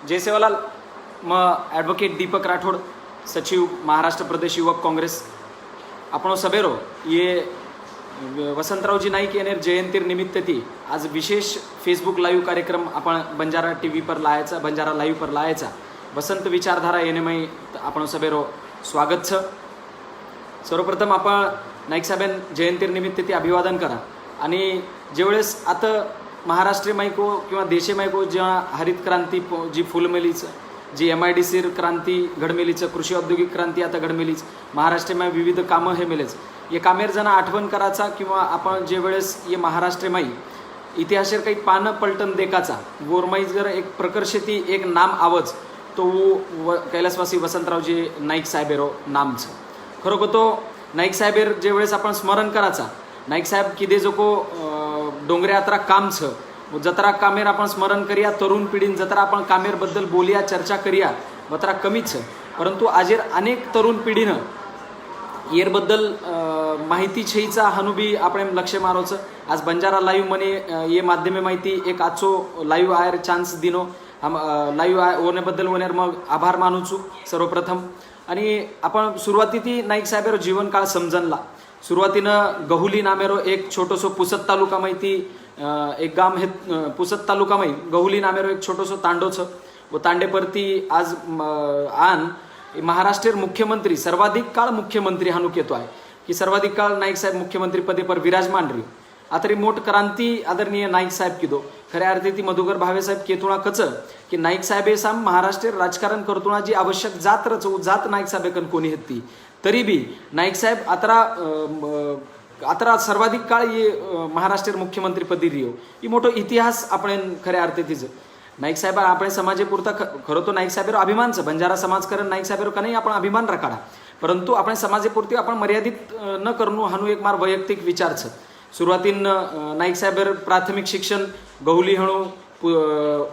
जय Sevalal advocate Deepak Rathod सचिव महाराष्ट्र प्रदेश युवक काँग्रेस आपण सभेरो ये वसंतरावजी नाईक येणे जयंती निमित्त ती आज विशेष फेसबुक लाईव्ह कार्यक्रम आपण बंजारा टीव्ही पर लायाचा बंजारा लाईव्ह पर लायाचा वसंत विचारधारा येणे आपण सभेरो स्वागत छ। सर्वप्रथम आपण नाईक साहेबां जयंती निमित्त ती अभिवादन करा आणि जेवेळेस आता महाराष्ट्र मायको किंवा देशे मायको जेव्हा हरित क्रांती जी फुलमेलीचं जी MIDC क्रांती घडमेलीचं कृषी औद्योगिक क्रांती आता घडमेलीच महाराष्ट्रमय विविध कामं हे मेलेच ये कामेर जण आठवण करायचा किंवा आपण जे वेळेस ये महाराष्ट्रमय इतिहासावर काही पानं पलटन देखाचा गोरमाई जर एक प्रकर्षती एक नाम आवच तो कैलासवासी वसंतरावजी नाईक साहेबेरो नामचं खरोखर तो नाईक साहेबेर जे वेळेस आपण स्मरण करायचा नाईक साहेब किदे जो को डोंगरे यात्रा काम छ जत्रा कामेर आपण स्मरण करूया तरुण पिढीन जत्रा आपण कामेर बद्दल बोलिया चर्चा करूया जत्रा कमीच परंतु आजेर अनेक तरुण पिढीनं येर बद्दल माहिती छईचा हनुबी आपण लक्ष मारोच आज बंजारा लाईव्ह मने ये माध्यमे माहिती एक आजचो लाईव्ह आयर चान्स दिनो लाईव्ह होण्याबद्दल होण्यार मग आभार मानूचू सर्वप्रथम आणि आपण सुरुवातीती नाईक साहेबेरो जीवनकाळ समजनला सुरुवातीनं गहुली नामेरो एक छोटोसो पुसद तालुका माहिती एक गाम हे पुसद तालुका माही गहुली नामेरो एक छोटोसो तांडोच व तांडेपरती आज आन महाराष्ट्र मुख्यमंत्री सर्वाधिक काळ मुख्यमंत्री हानूक येतो आहे की सर्वाधिक काळ नाईक साहेब मुख्यमंत्री पदे पर विराजमान रही आता मोठ क्रांती आदरणीय नाईक साहेब किदो खऱ्या अर्थी ती मधुकर भावे साहेब केतुणा कच की नाईक साहेब साम महाराष्ट्र राजकारण करतुणा जी आवश्यक जात रचो जात नाईक साहेबकन कोणी हेती तरी बी नाईक साहेब आता सर्वाधिक काळ ये महाराष्ट्र मुख्यमंत्री पदी रियो ही मोठो इतिहास आपण खऱ्या अर्थी तिचं नाईक साहेब आपण समाजेपुरता खरं तो नाईक साहेब अभिमानचं बंजारा समाजकरण नाईक साहेब का नाही आपण अभिमान राखाडा परंतु आपण समाजेपुरती आपण मर्यादित न करणू हानू एक मार वैयक्तिक विचारच सुरुवातीन नाईक साहेब प्राथमिक शिक्षण गहुली हेणू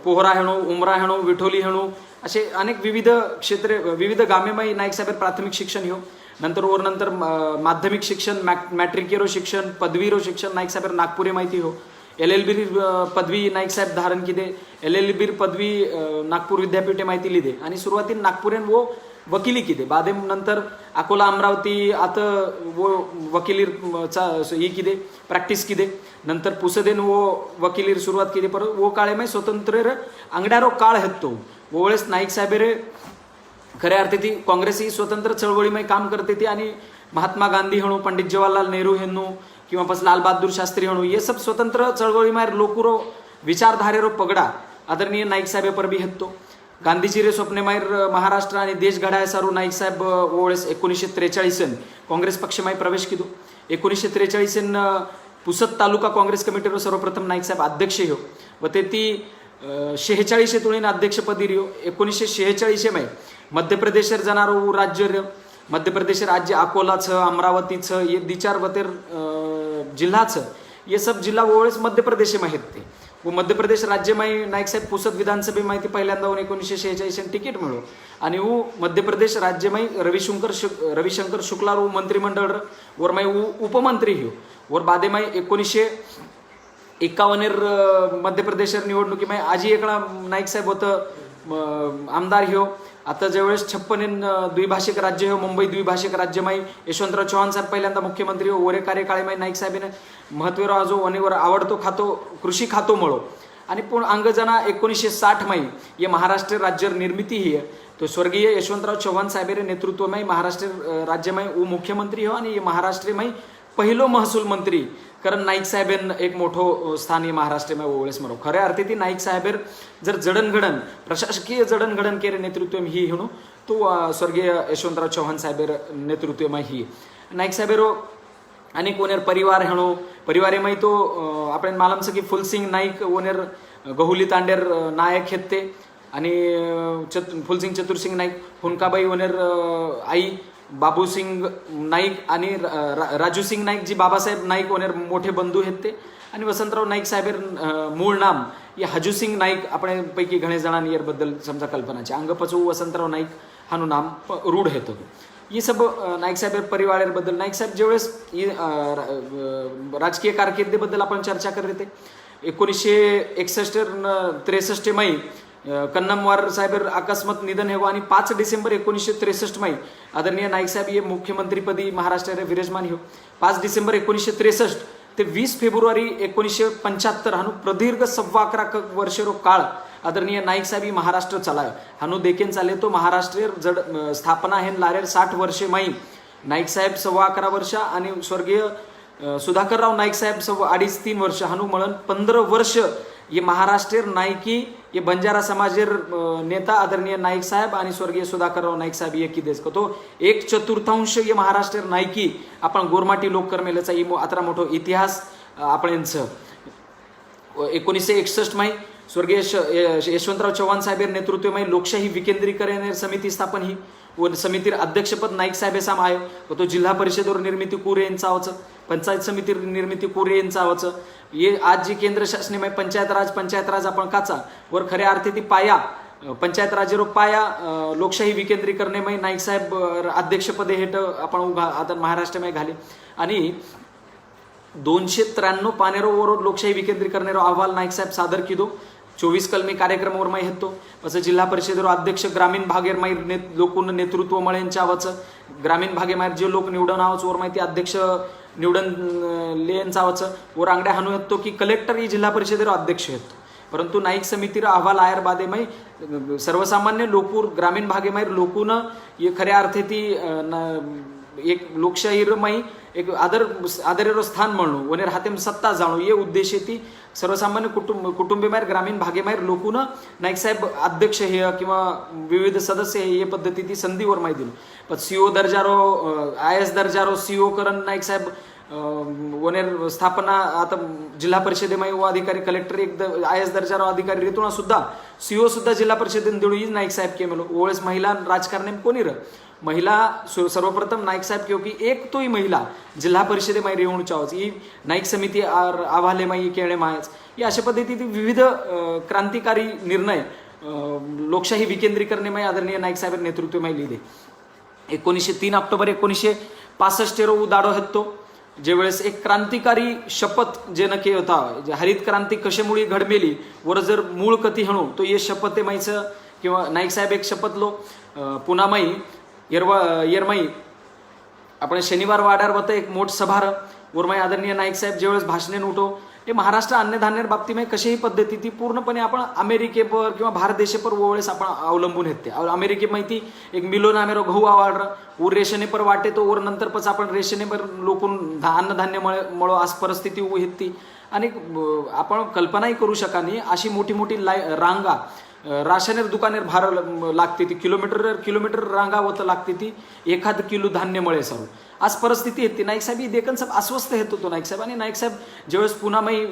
पोहरा हेणू उमरा हेणू विठोली हेणू असे अनेक विविध क्षेत्रे विविध गामेमाई नाईक साहेब प्राथमिक शिक्षण हो नंतर माध्यमिक शिक्षण मॅट्रिकेरो शिक्षण पदवीरो शिक्षण नाईक साहेब नागपुरे माहिती हो LLB पदवी नाईक साहेब धारण किदे LLB पदवी नागपूर विद्यापीठे माहिती लिदे आणि सुरुवातीला नागपुरेन वो वकिली किदे बादे नंतर अकोला अमरावती आता वो वकिलीर ही किदे प्रॅक्टिस किदे नंतर पुसदेन वो वकिलीर सुरुवात किदे पर वो काळे में स्वतंत्र अंगडारो काळ हेतो वो वेळेस नाईक साहेब रे खऱ्या अर्थी ती काँग्रेस ही स्वतंत्र चळवळीमध्ये काम करते ती आणि महात्मा गांधी हणू पंडित जवाहरलाल नेहरू हेनू किंवा बस लाल बहादूर शास्त्री हणू ये सब स्वतंत्र चळवळीमायर लोकुरो विचारधारेरो पगडा आदरणीय नाईक साहेब पर बी हेतो गांधीजी रे स्वप्ने मायर महाराष्ट्र आणि देश घडाय सारू नाईक साहेब ओळेस 1943 काँग्रेस पक्षमाय प्रवेश किदो 1943 पुसद तालुका काँग्रेस कमिटीरो सर्वप्रथम नाईक साहेब अध्यक्ष हो व ते ती 46 तुळीन अध्यक्षपदी रियो 1946 मै मध्य प्रदेशर जाणारो राज्य मध्य प्रदेश राज्य अकोलाचं अमरावतीचं ये दिचार वतेर जिल्हाचं ये सब जिल्हा ओळेस मध्य प्रदेश माहीत ते व मध्य प्रदेश राज्यमाई नाईक साहेब पुसद विधानसभे माहिती पहिल्यांदा 1946 तिकीट मिळो आणि वो मध्य प्रदेश राज्यमाई रविशंकर शुक्ला रो मंत्रिमंडळ वर माई उपमंत्री हो वर बादेमाई 1951 मध्य प्रदेश निवडणुकीमाई आजी एकला नाईक साहेब होतं आमदार हो आता ज्यावेळेस 56 द्विभाषिक राज्य हो मुंबई द्विभाषिक राज्यमाई यशवंतराव चव्हाण साहेब पहिल्यांदा मुख्यमंत्री हो ओरे कार्यकाळीमाई नाईक साहेबांनी महत्त्वरो जो अनेवर आवडतो खातो कृषी खातो मळो आणि पण अंगजना 1960 माई ये महाराष्ट्र राज्य निर्मिती ही तो स्वर्गीय यशवंतराव चव्हाण साहेबेरे नेतृत्वमाई महाराष्ट्र राज्यमाई मुख्यमंत्री हो आणि ये महाराष्ट्रमाई पहिलो महसूल मंत्री कारण नाईक साहेबांना एक मोठो स्थान महाराष्ट्रामध्ये ओळेस मरो खऱ्या अर्थी ती नाईक साहेबर जर जडणघडण प्रशासकीय जडणघडण केले नेतृत्व ही म्हणू तो स्वर्गीय यशवंतराव चव्हाण साहेबर नेतृत्व ही नाईक साहेबरो अनेक ओनेर परिवार हेणो परिवारेमाई तो आपण मालमचं की फुलसिंग नाईक ओनेर गहुली तांडेर नायक हेत ते आणि फुलसिंग चतुरसिंग नाईक हुनकाबाई ओनेर आई बाबूसिंग नाईक आणि राजूसिंग नाईक जी बाबासाहेब नाईक ओनेर मोठे बंधू आहेत ते आणि वसंतराव नाईक साहेब मूळ नाम या हजूसिंग नाईक आपण पैकी घणे जणांनी याबद्दल समजा कल्पनाचे अंगपचू वसंतराव नाईक हानू नाम रूढ हेतो ये सब नाईक साहेब परिवाराबद्दल नाईक साहेब ज्यावेळेस राजकीय कारकिर्दीबद्दल आपण चर्चा करत होते 1961-63 मै कन्नमवार साहेब अकस्मात निधन हेगो आणि 5 डिसेंबर 1963 माई आदरणीय नाईक साहेब ये मुख्यमंत्रीपदी महाराष्ट्र विराजमान हो. 5 डिसेंबर 1963 ते 20 फेब्रुवारी 1975 हानू प्रदीर्घ 11.25 वर्ष काळ आदरणीय नाईक साहेब ही महाराष्ट्र चलाय हानू देखील चाले तो महाराष्ट्र जड स्थापना आहे लारेर 60 वर्षे माई नाईक साहेब 11.25 वर्ष आणि स्वर्गीय सुधाकरराव नाईक साहेब 2.5-3 वर्ष हानू मळन 15 वर्ष ये महाराष्ट्र नायकी ये बंजारा समाजेर नेता आदरणीय नाईक साहेब आणि स्वर्गीय सुधाकरराव नाईक साहेब ये देश तो 1/4 ये महाराष्ट्र नायकी आपण गोरमाटी लोककर्मेलाचा आता मोठो इतिहास आपण 1961 माई स्वर्गीय यशवंतराव चव्हाण साहेब नेतृत्व में लोकशाही विकेंद्रीकरण समिती स्थापन ही व समितीर अध्यक्षपद नाईक साहेब साम आयो तो जिल्हा परिषदेवर निर्मिती कुरे यांचा आवचं पंचायत समिती निर्मिती कुरे यांचा आवचं ये आज जी केंद्र शासने में पंचायत राज आपण काचा वर खऱ्या अर्थी ती पाया पंचायत राजेरो पाया लोकशाही विकेंद्रीकरणे में नाईक साहेब अध्यक्षपदे हेठ आपण उभा आता महाराष्ट्र में घाले आणि 293 पानेरोवर लोकशाही विकेंद्रीकरणेरो अहवाल नाईक साहेब सादर किदो 24 कलमी कार्यक्रमावर माही हेतो असं जिल्हा परिषदेवर अध्यक्ष ग्रामीण भागेर माही लोकून नेतृत्व मळ्यांच्या आवचं ग्रामीण भागे माहीर जे लोक निवडून आवचं वर माहिती अध्यक्ष निवडून लेयांचा आवचं वर आंगड्या हानू येतो की कलेक्टर ही जिल्हा परिषदेवर अध्यक्ष येतो परंतु नाईक समितीर अहवाल आयर बादे माही सर्वसामान्य लोकूर ग्रामीण भागे माहीर लोकून ये खऱ्या अर्थे ती एक लोकशाहीर माही एक आदरेरो स्थान म्हणू वनेर हातेम सत्ता जाणू ये उद्देश ती सर्वसामान्य कुटुंबे माहीर ग्रामीण भागे माहीर लोकून नाईक साहेब अध्यक्ष हे किंवा विविध सदस्य हे ये पद्धती ती संधीवर माहिती दिली पण सीओ दर्जारो IS दर्जारो सीओ करण नाईक साहेब वनेर स्थापना आता जिल्हा परिषदेमाई व अधिकारी कलेक्टर एक IS दर्जारो अधिकारी रेतुणा सुद्धा सीओ सुद्धा जिल्हा परिषदेन देऊ ही नाईक साहेब केमेलो ओळेस महिला राजकारणे कोणी र महिला सर्वप्रथम नाईक साहेब क्योंकि एक तो ही महिला जिल्हा परिषदेमाई रेवणू चावच ही नाईक समिती आव्हाले माई केळे मायच या अशा पद्धतीने विविध क्रांतिकारी निर्णय लोकशाही विकेंद्रीकरणे आदरणीय नाईक साहेब नेतृत्व माई लिहिले 3 ऑक्टोबर 1965 रो उदाडो हेतो ज्यावेळेस एक क्रांतिकारी शपथ जे नके होता हरित क्रांती कशामुळे घडमेली वर जर मूळ कथी हणू तो ये शपथ माईचं किंवा नाईक साहेब एक शपथ लो पुन्हा माई येरमाई आपण शनिवार वाड्यावर होतं एक मोठ सभार उर्माई आदरणीय नाईक साहेब ज्यावेळेस भाषणे उठो हे महाराष्ट्र अन्नधान्य बाबतीमध्ये कशाही पद्धती ती पूर्णपणे आपण अमेरिकेपर किंवा भारत देशापर वेळेस आपण अवलंबून येते अमेरिके माहिती एक मिलोन आमेरो गहू आवाड ऊर रेशने पर वाटे तो वर नंतर पच आपण रेशने पर लोकून अन्नधान्य मळो आज परिस्थिती उभी येते आणि आपण कल्पनाही करू शका नाही अशी मोठी मोठी रांगा राशनेर दुकानेर भार लागते ती किलोमीटर रांगा होत लागते ती 1 किलो धान्य मळे सर्व आज परिस्थिती येते नाईक साहेब ही देखन सब अस्वस्थ हेत होतो नाईक साहेब आणि नाईक साहेब ज्यावेळेस पुन्हा माई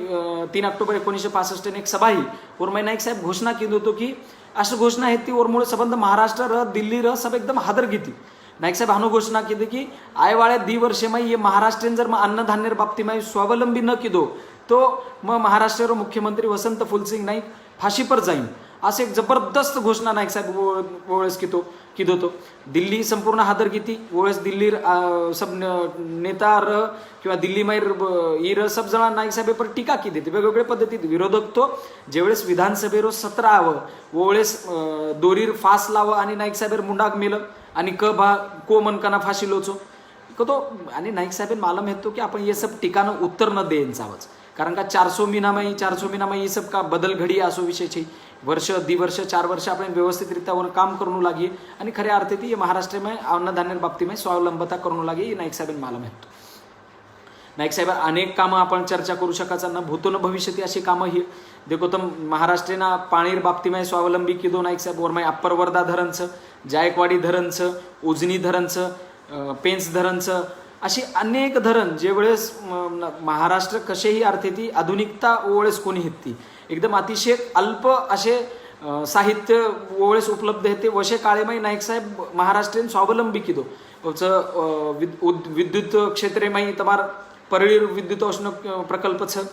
3 ऑक्टोबर 1965 एक सभा ही और मैं नाईक साहेब घोषणा केली होतो की अशी घोषणा आहे ती और मुळे संबंध महाराष्ट्र र दिल्ली र सब एकदम हादर घेती नाईक साहेब हानो घोषणा केली की आयवाळ्या 2 वर्षे माई ये महाराष्ट्रीयन जर अन्नधान्य बाबती माई स्वावलंबी न किदो तो मग महाराष्ट्र मुख्यमंत्री वसंत फुलसिंग नाईक फाशी पर जाईन असे एक जबरदस्त घोषणा नाईक साहेब ओळेस किदो तो दिल्ली संपूर्ण हादर घेती ओळेस दिल्ली सब नेता र किंवा दिल्ली माहीर ई र सब जण नाईक साहेब पर टीका की देते वेगवेगळ्या पद्धतीत विरोधक तो ज्यावेळेस विधानसभेरो 17 ओळेस दोरीर फास लाव आणि नाईक साहेब मुंडाक मेलं आणि को मनकाना फाशी लोचो तो आणि नाईक साहेब मालूम हेतो की आपण ये सब टीकानं उत्तर न देन चावच कारण का 400 महीना ये सब का बदल घडी असो विषय छे वर्ष 2 वर्ष 4 वर्ष आपण व्यवस्थितरित्या वर काम करू लागी आणि खऱ्या अर्थी ती महाराष्ट्र में अन्नधान्य बाबती में स्वावलंबता करू लागी नाईक साहेब मालूम हेतो नाईक साहेब अनेक कामं आपण चर्चा करू शकाचा न भूतो न भविष्यती अशी कामं ही देखो तर महाराष्ट्रेना पाणीर बाबती में स्वावलंबी किदो नाईक साहेब वर माय अप्पर वर्धा धरणचं जायकवाडी धरणचं उजनी धरणचं पेंच धरणचं अशी अनेक धरण जे वेळेस महाराष्ट्र कसेही अर्थे ती आधुनिकता ओळेस कोणी हेती एकदम अतिशय अल्प असे साहित्य ओळेस उपलब्ध हेते वशे काळेमाई नाईक साहेब महाराष्ट्रीयन स्वावलंबी किदो विद्युत क्षेत्रे माई तमार परळीर विद्युत उष्ण प्रकल्प छ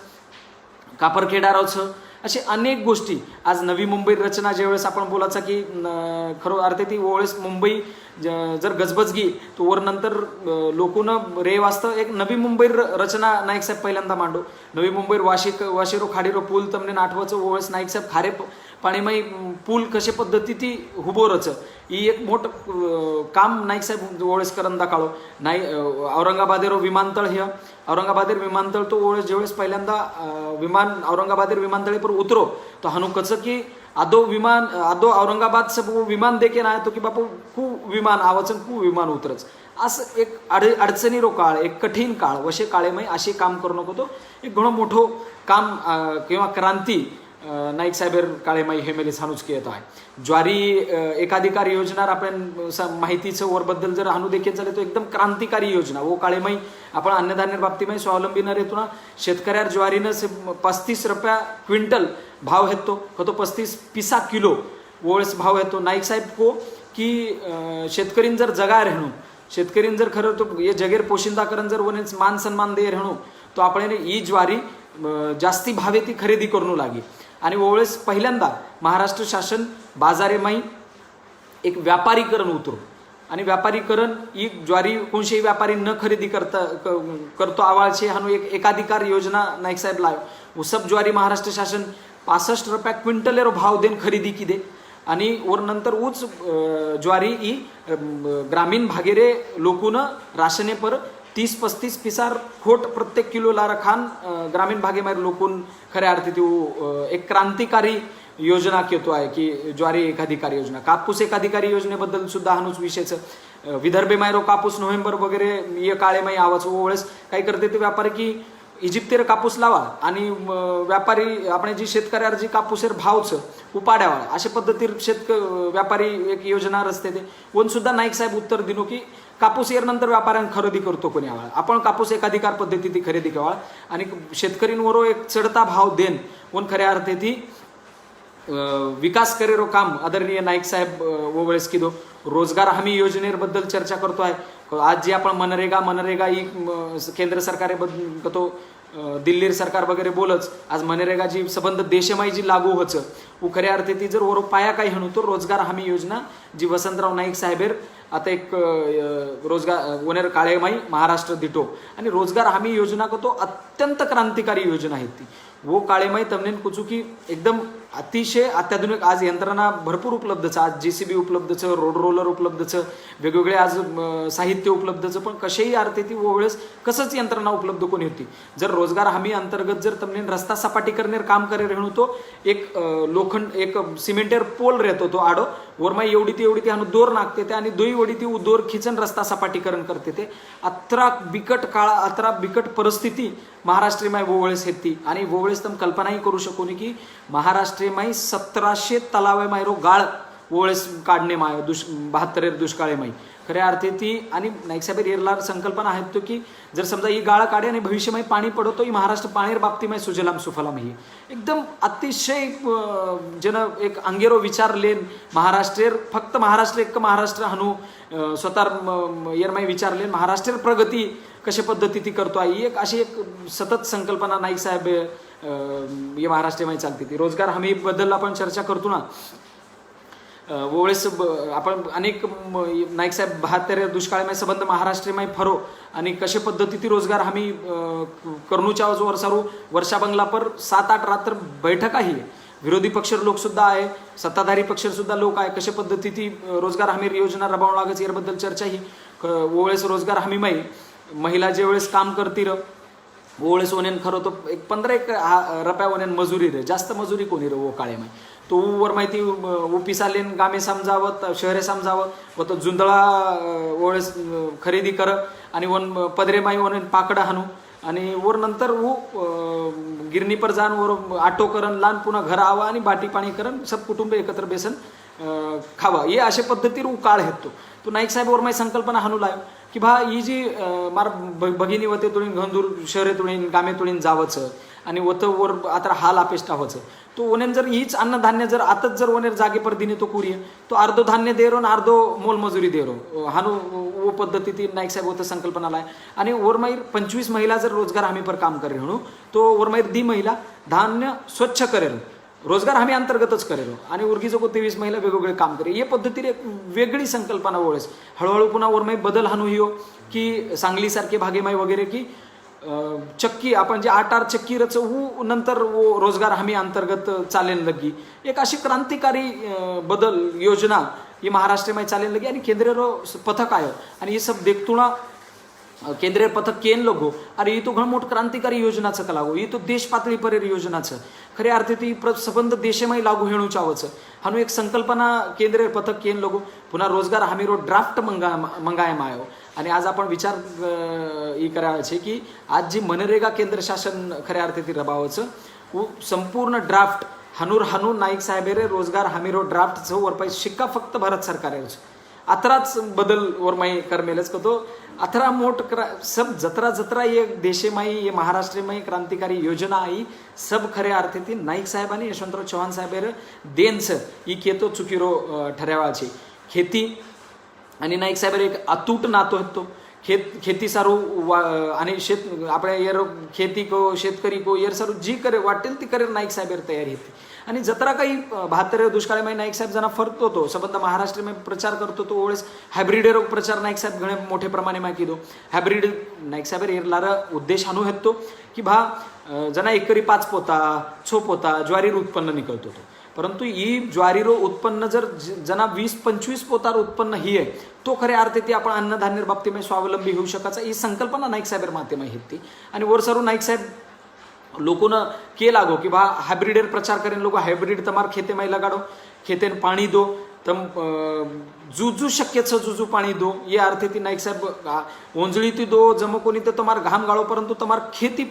कापरखेडाराव छ असे अनेक गोष्टी आज नवी मुंबई रचना ज्यावेळेस आपण बोलायचा की खरो अर्थे ती ओळेस मुंबई जर गजबजगी तो वर नंतर लोकून रे वास्तव एक नवी मुंबई रचना नाईक साहेब पहिल्यांदा मांडो नवी मुंबई वाशीरो खाडीरो पूल तमने आठवाचं ओळेस नाईक साहेब पाणीमाई पूल कशे पद्धती ती हुबोरच ही एक मोठ काम नाईक साहेब ओळेस करन दाखलो नाही औरंगाबादेरो विमानतळ हे औरंगाबादेर विमानतळ तो ओळेस जेवेळेस पहिल्यांदा विमान औरंगाबादेर विमानतळे पर उतरो तो हानू कच की आदो औरंगाबाद से वो विमान देखे ना तो की बापू खूप विमान आवचन खूप विमान उतरच असं एक अडचणीरो काळ एक कठीण काळ वशे काळेमय असे काम करू नको तो एक घणो मोठो काम किंवा क्रांती नाईक साहेबर काळेमाई हे मेले सानूच केत आहे ज्वारी एकाधिकार योजना आपण माहितीचं वरबद्दल जर हानू देखील झाले तो एकदम क्रांतिकारी योजना वो काळेमाई आपण अन्नधान्य बाबतीमाई स्वावलंबी न रेतो ना शेतकऱ्यार ज्वारीनं 35 रुपया क्विंटल भाव हेतो तो 35 पिसा किलो वोळस भाव हेतो नाईक साहेब को की शेतकरीन जर जगा रेहणू शेतकरीन जर खरं तो ये जगेर पोशिंदा करण जर वने मान सन्मान दे रेहणू तो आपण ही ज्वारी जास्ती भावे ती खरेदी करू लागी आणि ओळेस पहिल्यांदा महाराष्ट्र शासन बाजारेमाई एक व्यापारीकरण उतरू आणि व्यापारीकरण ही ज्वारी कोणशेही व्यापारी न खरेदी करतो आवाळशे हानू एक एकाधिकार योजना नाईक साहेब लाव वो सब ज्वारी महाराष्ट्र शासन 65 रुपया क्विंटलेरो भाव देन खरेदी की दे आणि वर नंतर उच ज्वारी ही ग्रामीण भागेरे लोकून राशने पर 30-35 पिसार खोट प्रत्येक किलो लारा खान ग्रामीण भागेमारी लोकून खऱ्या अर्थी ती एक क्रांतिकारी योजना केतो आहे की ज्वारी एकाधिकारी योजना कापूस एकाधिकारी योजनेबद्दल सुद्धा हानूच विषयचं विदर्भे मायरो कापूस नोव्हेंबर वगैरे ये काळेमाई आवाज ओळेस काही करते ते व्यापारी की इजिप्तेर कापूस लावा आणि व्यापारी आपण जी शेतकऱ्यावर जी कापूसेर भावचं उपाड्यावा अशा पद्धतीर व्यापारी एक योजना रचते ते वन सुद्धा नाईक साहेब उत्तर दिनो की कापूस नंतर व्यापाऱ्यांना खरेदी करतो कोणी आवाळ आपण कापूस एकाधिकार पद्धती ती खरेदी केवाळ आणि शेतकरींवर एक चढता भाव देन वन खऱ्या अर्थी ती विकास करेरो काम आदरणीय नाईक साहेब ओवळेस किदो रोजगार हमी योजनेबद्दल चर्चा करतो आहे आज जी आपण मनरेगा ही केंद्र सरकार तो दिल्ली सरकार वगैरे बोलच आज मनरेगा जी संबंध देशमाई जी लागू होच वो खऱ्या अर्थी ती जर ओरो पाया काही म्हणू तो रोजगार हमी योजना जी वसंतराव नाईक साहेबेर आता एक रोजगार वनेर काळेमाई महाराष्ट्र दिटो आणि रोजगार हमी योजना को तो अत्यंत क्रांतिकारी योजना आहे ती वो काळेमाई तमनेन कुचू की एकदम अतिशय अत्याधुनिक आज यंत्रणा भरपूर उपलब्धच आज JCB उपलब्धच रोड रोलर उपलब्धच वेगवेगळे आज साहित्य उपलब्धच पण कसेही अर्थी ती वेळेस कसंच यंत्रणा उपलब्ध कोणी होती जर रोजगार हमी अंतर्गत जर तमनेन रस्ता सपाटी करण्यार काम करे रेणू तो एक लोखंड एक सिमेंटेर पोल रहतो तो आडो वरमाई एवढी ती हानू दोर नागते ते आणि दोई वडी ती दोर खिचन रस्ता सपाटीकरण करते ते अत्रा बिकट काळा अत्रा बिकट परिस्थिती महाराष्ट्रीमाई वोवळेस हेती आणि वोवळेस तम कल्पनाही करू शकू नी की महाराष्ट्रीमाई 1700 तलावे मायरो गाळ वोवळेस काढणे माय 72 दुष्काळे माई खऱ्या अर्थी ती आणि नाईक साहेब येरलार संकल्पना आहेत तो की जर समजा ही गाळ काढे आणि भविष्यमय पाणी पडतो ही महाराष्ट्र पाणीर बाबतीमय सुजलाम सुफलाम ही एकदम अतिशय जन एक अंगेरो विचार लेन महाराष्ट्रेर फक्त महाराष्ट्र एक महाराष्ट्र हानू स्वतः येरमाई विचार लेन महाराष्ट्रेर प्रगती कशा पद्धती ती करतो आहे एक अशी एक सतत संकल्पना नाईक साहेब ये महाराष्ट्रीय चालते ती रोजगार हमी बद्दल आपण चर्चा करतो ना वोळेस आपण अनेक नाईक साहेब 72 दुष्काळमय संबंध महाराष्ट्रीमय फरो आणि कशा पद्धती ती रोजगार हमी करणूच्या वर्षारू वर्षा बंगला पर 7-8 रात्र बैठक आहे विरोधी पक्ष लोक सुद्धा आहे सत्ताधारी पक्ष सुद्धा लोक आहे कशा पद्धती ती रोजगार हमी योजना राबवू लागत याबद्दल चर्चा ही वोळेस रोजगार हमीमय महिला जे वेळेस काम करतील ओळेस वनेन खरं तो एक 15 रुपया वनेन मजुरी रे जास्त मजुरी कोणी रे वो काळे माय तो वर माहिती ओपिसालेन गामे समजावत शहरे समजावं व तो जुंदळा ओळेस खरेदी कर आणि वन पदरे माई वनेन पाकडा हानू आणि वर नंतर वो गिरणी पर जान वर आटो करण लान पुन्हा घर आवा आणि बाटी पाणी करण सब कुटुंब एकत्र बेसन खावा ये अशा पद्धतीर वो काळ हेतो तो नाईक साहेब वर माई संकल्पना हानू लाव की भा ही जी मार भगिनी वते तुळीन घंदूर शहरे तुळीन गामे तुळीन जावचं आणि वत वर आता हाल अपेष्टा व्हायचं तो ओनेन जर हीच अन्नधान्य जर आताच जर ओनेर जागे पर दिने तो कुरिये तो अर्धो धान्य दे रो आणि अर्धो मोलमजुरी दे रो हानू वो पद्धती ती नाईक साहेब होतं संकल्पना लाय आणि वरमाईर 25 महिला जर रोजगार हमी पर काम करे म्हणून तो वरमाईर दी महिला धान्य स्वच्छ करेल रोजगार हमी अंतर्गतच करेल आणि उर्गीचं को 23 महिला वेगवेगळे काम करे ये पद्धतीने एक वेगळी संकल्पना ओळेस हळूहळू पुन्हा वरमाई बदल हानू हियो की सांगलीसारखे भागेमाई वगैरे की चक्की आपण जे 8 चक्की रच वो नंतर वो रोजगार हमी अंतर्गत चालेन लगी एक अशी क्रांतिकारी बदल योजना ये महाराष्ट्र में चालेन लगी आणि केंद्रीय पथक आयो आणि ये सब देखतुणा केंद्रीय पथक केन लोगो अरे ये तो घणो मोठ क्रांतिकारी योजनाचं कलागो ये तो देश पातळी परेर योजनाचं खऱ्या अर्थी ती सबंध देशमय लागू हेणू चावचं हानू एक संकल्पना केंद्रीय पथक केन लोगो पुन्हा रोजगार हमीरो ड्राफ्ट मंगायम आयो आणि आज आपण विचार ई करावे छे की आज जी मनरेगा केंद्र शासन खऱ्या अर्थी ती रबावचं वो संपूर्ण ड्राफ्ट हानूर नाईक साहेबेरे रोजगार हमीरो ड्राफ्ट वर शिक्का फक्त भारत सरकार अतराच बदल वर माई करमेलच कतो अथरा मोट सब जत्रा ये देशेमाई ये महाराष्ट्रमाई क्रांतिकारी योजना आई सब खऱ्या अर्थी ती नाईक साहेब आणि यशवंतराव चव्हाण साहेबेर देनच ई केतो चुकीरो ठरावा छे खेती आणि नाईक साहेब एक अतूट नातो હતો खेती सारू आणि शेत आपल्या यर खेती को शेतकरी को यर सारू जी करे वाटेल ती करे नाईक साहेब तयारी होती आणि जत्रा काही 72 दुष्काळी नाईक साहेब जना फरतो तो संबंध महाराष्ट्र में प्रचार करतो तो ओळेस हायब्रिड रोग प्रचार नाईक साहेब घणे मोठे प्रमाणे मा कीदो हायब्रिड नाईक साहेब येरलार उद्देश हानू हेतो की भा जना एकरी 5 पोता 6 पोता ज्वारी उत्पन्न निकलतो तो परंतु ही ज्वारीरो उत्पन्न जर जना 20-25 पोतार उत्पन्न ही आहे तो खऱ्या अर्थी ती आपण अन्नधान्य बाबतीमध्ये स्वावलंबी होऊ शकायचा ही संकल्पना नाईक साहेब मातेमा होती आणि वरसरू नाईक साहेब लोकोनं के लागो की बा हायब्रिडेर प्रचार करेन लोक हायब्रिड तमार खेते में लगाडो खेतेन पाणी दो तम जुजू शक्य जुजू पाणी दो ये अर्थे ती नाईक साहेब ओंजळी ती दो जम कोणी तर तमार घाम गाळो परंतु तमार खेती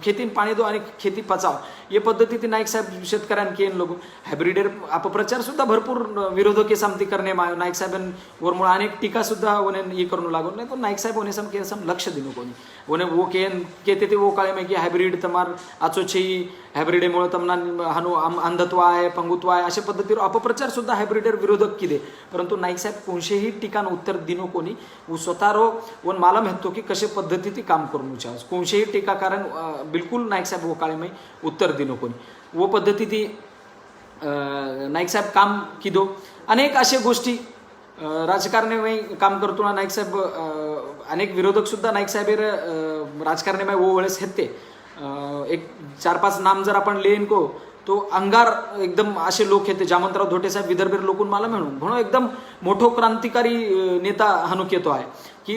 खेतीन पाणी दो आणि खेती पचाव ये पद्धती ती नाईक साहेब शेतकऱ्यां केन लोक हायब्रिडेर अपप्रचार सुद्धा भरपूर विरोधके सामती करणे नाईक साहेबां वरमुळे अनेक टीका सुद्धा ओने ये करू लागून नाही तो नाईक साहेब ओने सम के सम लक्ष दिनो कोणी ओने वो केन केते ते वो काळे में की हायब्रिड तमार आचोची हायब्रिडेमुळे तमना हानु अंधत्व आहे पंगुत्व आहे अशा पद्धतीवर अपप्रचार सुद्धा हायब्रिडेर विरोधक किदे परंतु नाईक साहेब कोणशेही टीकान उत्तर दिनो कोणी वो स्वतःरो वन मला म्हणतो की कशा पद्धती काम करून चाहस कोणशेही टीका कारण बिलकुल नाईक साहेब वो काळे में उत्तर दिनो कोणी वो पद्धती ती नाईक साहेब काम किदो अनेक अशा गोष्टी राजकारणी काम करतो नाईक साहेब अनेक विरोधक सुद्धा नाईक साहेब राजकारणी वो वेळेस हेते एक 4-5 नाम जर आपण लेन को तो अंगार एकदम असे लोक येते जामंतराव धोटे साहेब विदर्भेर लोकून मला म्हणून एकदम मोठो क्रांतिकारी नेता हानुक येतो आहे की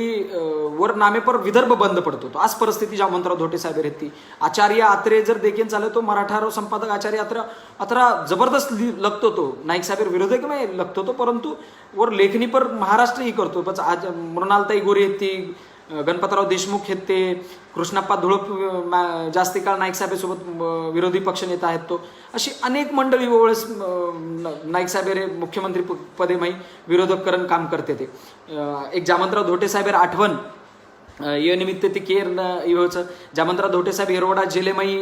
वर नामे पर विदर्भ बंद पडतो तो आज परिस्थिती जामंतराव धोटे साहेब रहती आचार्य आत्रे जर देखील चाले तो मराठारो संपादक आचार्य अतरा जबरदस्त लगतो तो नाईक साहेब विरोधक में लगतो तो परंतु वर लेखनी पर महाराष्ट्र ही करतो पण आज मृणालताई गोरे येते गणपतराव देशमुख आहेत ते कृष्णप्पा धुळप जास्ती काळ नाईक साहेबांसोबत विरोधी पक्ष नेता आहेत तो अशी अनेक मंडळी वेळेस नाईक साहेब मुख्यमंत्री पदे माही विरोधक करण काम करते ते एक जामंतराव धोटे साहेब आठवण ये निमित्त ती केर येवचं जामंतराव धोटे साहेब येरवडा जिल्ह्यामाही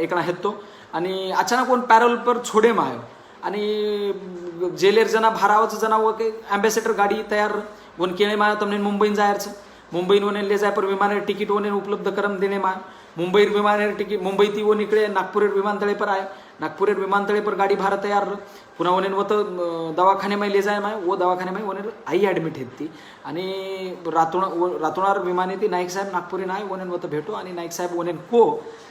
एकणा आहेत तो आणि अचानक कोण पॅरल पर छोडे मायो आणि जेलेर जना भारावचं जना व काही अँबॅसेडर गाडी तयार वन केळे मायो तमने मुंबईन जायचं मुंबई वने ले जाय पर विमान तिकीट वने उपलब्ध करम देने मा मुंबई विमान तिकीट मुंबई ती वो निकले नागपुर विमानतळे पर आए नागपुर विमानतळे पर गाड़ी भाड़ा तैयार पुन्हा वने वो तो दवाखाने में ले जाए माय वो दवाखाने में वने आई ॲडमिट आहेत ती आणि रातोणार विमाने ती नाईक साहेब नागपुरी नाही वने वो तो भेटो आणि नाईक साहेब वने को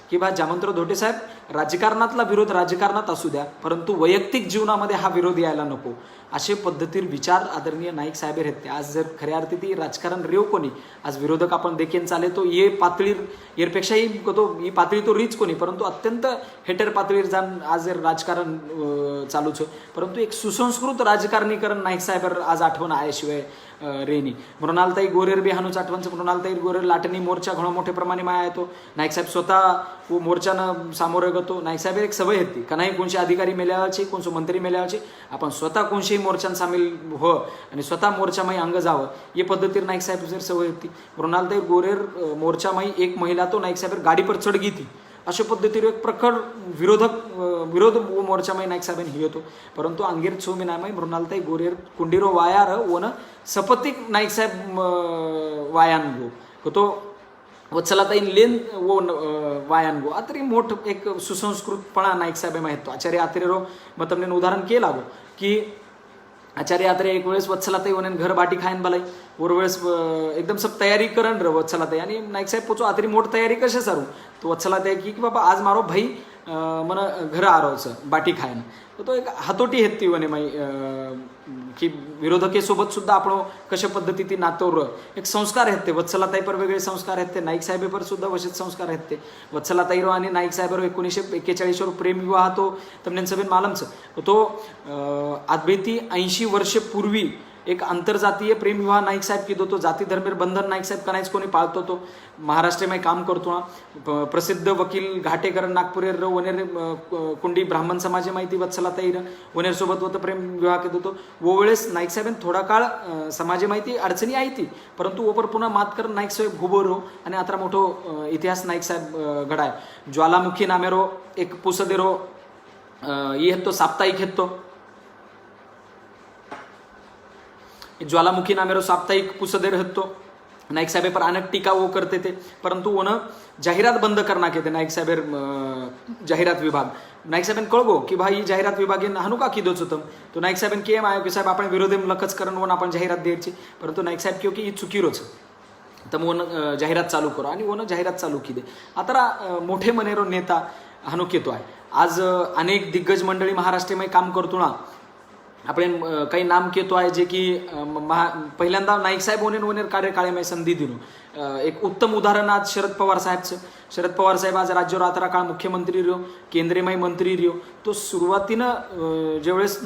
की बा जामंतराव धोटे साहेब राजकारणातला विरोध राजकारणात असू द्या परंतु वैयक्तिक जीवनामध्ये हा विरोध यायला नको असे पद्धतीर विचार आदरणीय नाईक साहेब आहेत आज जर खऱ्या अर्थी ती राजकारण रेव कोणी आज विरोधक आपण देखील चाले तो ये पातळीर येरपेक्षाही तो ही पातळी तो रीच कोणी परंतु अत्यंत हेटर पातळीर जाण आज जर राजकारण चालूच परंतु एक सुसंस्कृत राजकारणीकरण नाईक साहेब आज आठवण आल्याशिवाय रेनी मृणालताई गोरेर बी हानूच आठवणचं मृणालताई गोरेर लाटणी मोर्चा घणो मोठ्या प्रमाणे माया येतो नाईक साहेब स्वतः वो मोर्चानं सामोरं गतो नाईक साहेब एक सवय होती का नाही कोणचे अधिकारी मेल्याचे कोणचे मंत्री मेल्याचे आपण स्वतः कोणशेही मोर्चान सामील हो आणि स्वतः मोर्चामाई अंग जावं ये पद्धतीर नाईक साहेब जर सवय होती मृणालताई गोरेर मोर्चामाई एक महिला तो नाईक साहेब गाडी पर चढ ती अशा पद्धतीने एक प्रखर विरोध मोर्चामाई नाईक साहेबांनी ही होतो परंतु अंगेर छोमी नामाई मृणालताई गोरेर कुंडीरो वायार वन सपतिक नाईक साहेब वायान गो तो वत्सलाताईन लेन वो वायान गो आता मोठ एक सुसंस्कृतपणा नाईक साहेब माहित आचार्य आत्रेरो मग तमने उदाहरण केला गो की आचार्य यात्रे एक वेळेस वत्सलाताई वनेन घर बाटी खायन बलाई और वेळेस एकदम सब तयारी करन र वत्सलाताई आणि नाईक साहेब पूछो आतरी मोठ तयारी कशे सारू तो वत्सलाताई की बाबा आज मारो भाई मन घर आ रहो बाटी खायन तो एक हातोटी हेती वने माई की विरोधकेसोबत सुद्धा आपण कशा पद्धतीने नातोर एक संस्कार आहेत ते वत्सलाताई पर वेगळे संस्कार आहेत ते नाईक साहेबेपर सुद्धा वशित संस्कार आहेत ते वत्सलाताईरो आणि नाईक साहेबरो 1941 प्रेम विवाह तो तमने सभेन मालमच तो आदबेती 80 वर्ष पूर्वी एक आंतरजातीय प्रेम विवाह नाईक साहेब की दो तो जाती धर्मेर बंधन नाईक साहेब कनायच कोणी पाळतो तो महाराष्ट्र में काम करतो ना प्रसिद्ध वकील घाटेकर नागपुरेर वनेर कुंडी ब्राह्मण समाजे माहिती वत्सलाताई वनेर सोबत होतं प्रेम विवाह केतो तो वो वेळेस नाईक साहेबांनी थोडा काळ समाजे माहिती अडचणी आहे ती परंतु ओपर पुन्हा मात कर नाईक साहेब हुबरो आणि आता मोठो इतिहास नाईक साहेब घडाय ज्वालामुखी नामेरो एक पुसदेरो ये हेतो साप्ताहिक हेतो ज्वालामुखी नामेरो साप्ताहिक पुसदेर हत्तो नाईक साहेब पर अनेक टीका वो करते थे परंतु वो जाहिरात बंद करना के थे नाईक साहेबेर जाहिरात विभाग नाईक साहेब कळगो की भाई जाहिरात विभाग हानू का किदोच होतं तो नाईक साहेब केम आयो की साहेब आपण विरोधी लखच करण वन आपण जाहिरात द्यायची परंतु नाईक साहेब क्यों की ही चुकीरोच तर वन जाहिरात चालू करो आणि वन जाहिरात चालू की दे आता मोठे मनेरो नेता हानू केतो आहे आज अनेक दिग्गज मंडळी महाराष्ट्रामध्ये काम करतो ना आपण काही नाम केतो आहे जे की पहिल्यांदा नाईक साहेब वनेर कार्यकाळामध्ये संधी दिलो एक उत्तम उदाहरण आज शरद पवार साहेबचं शरद पवार साहेब आज राज्यावर आता काळ मुख्यमंत्री रियो केंद्रीय मंत्री रियो तो सुरुवातीनं ज्यावेळेस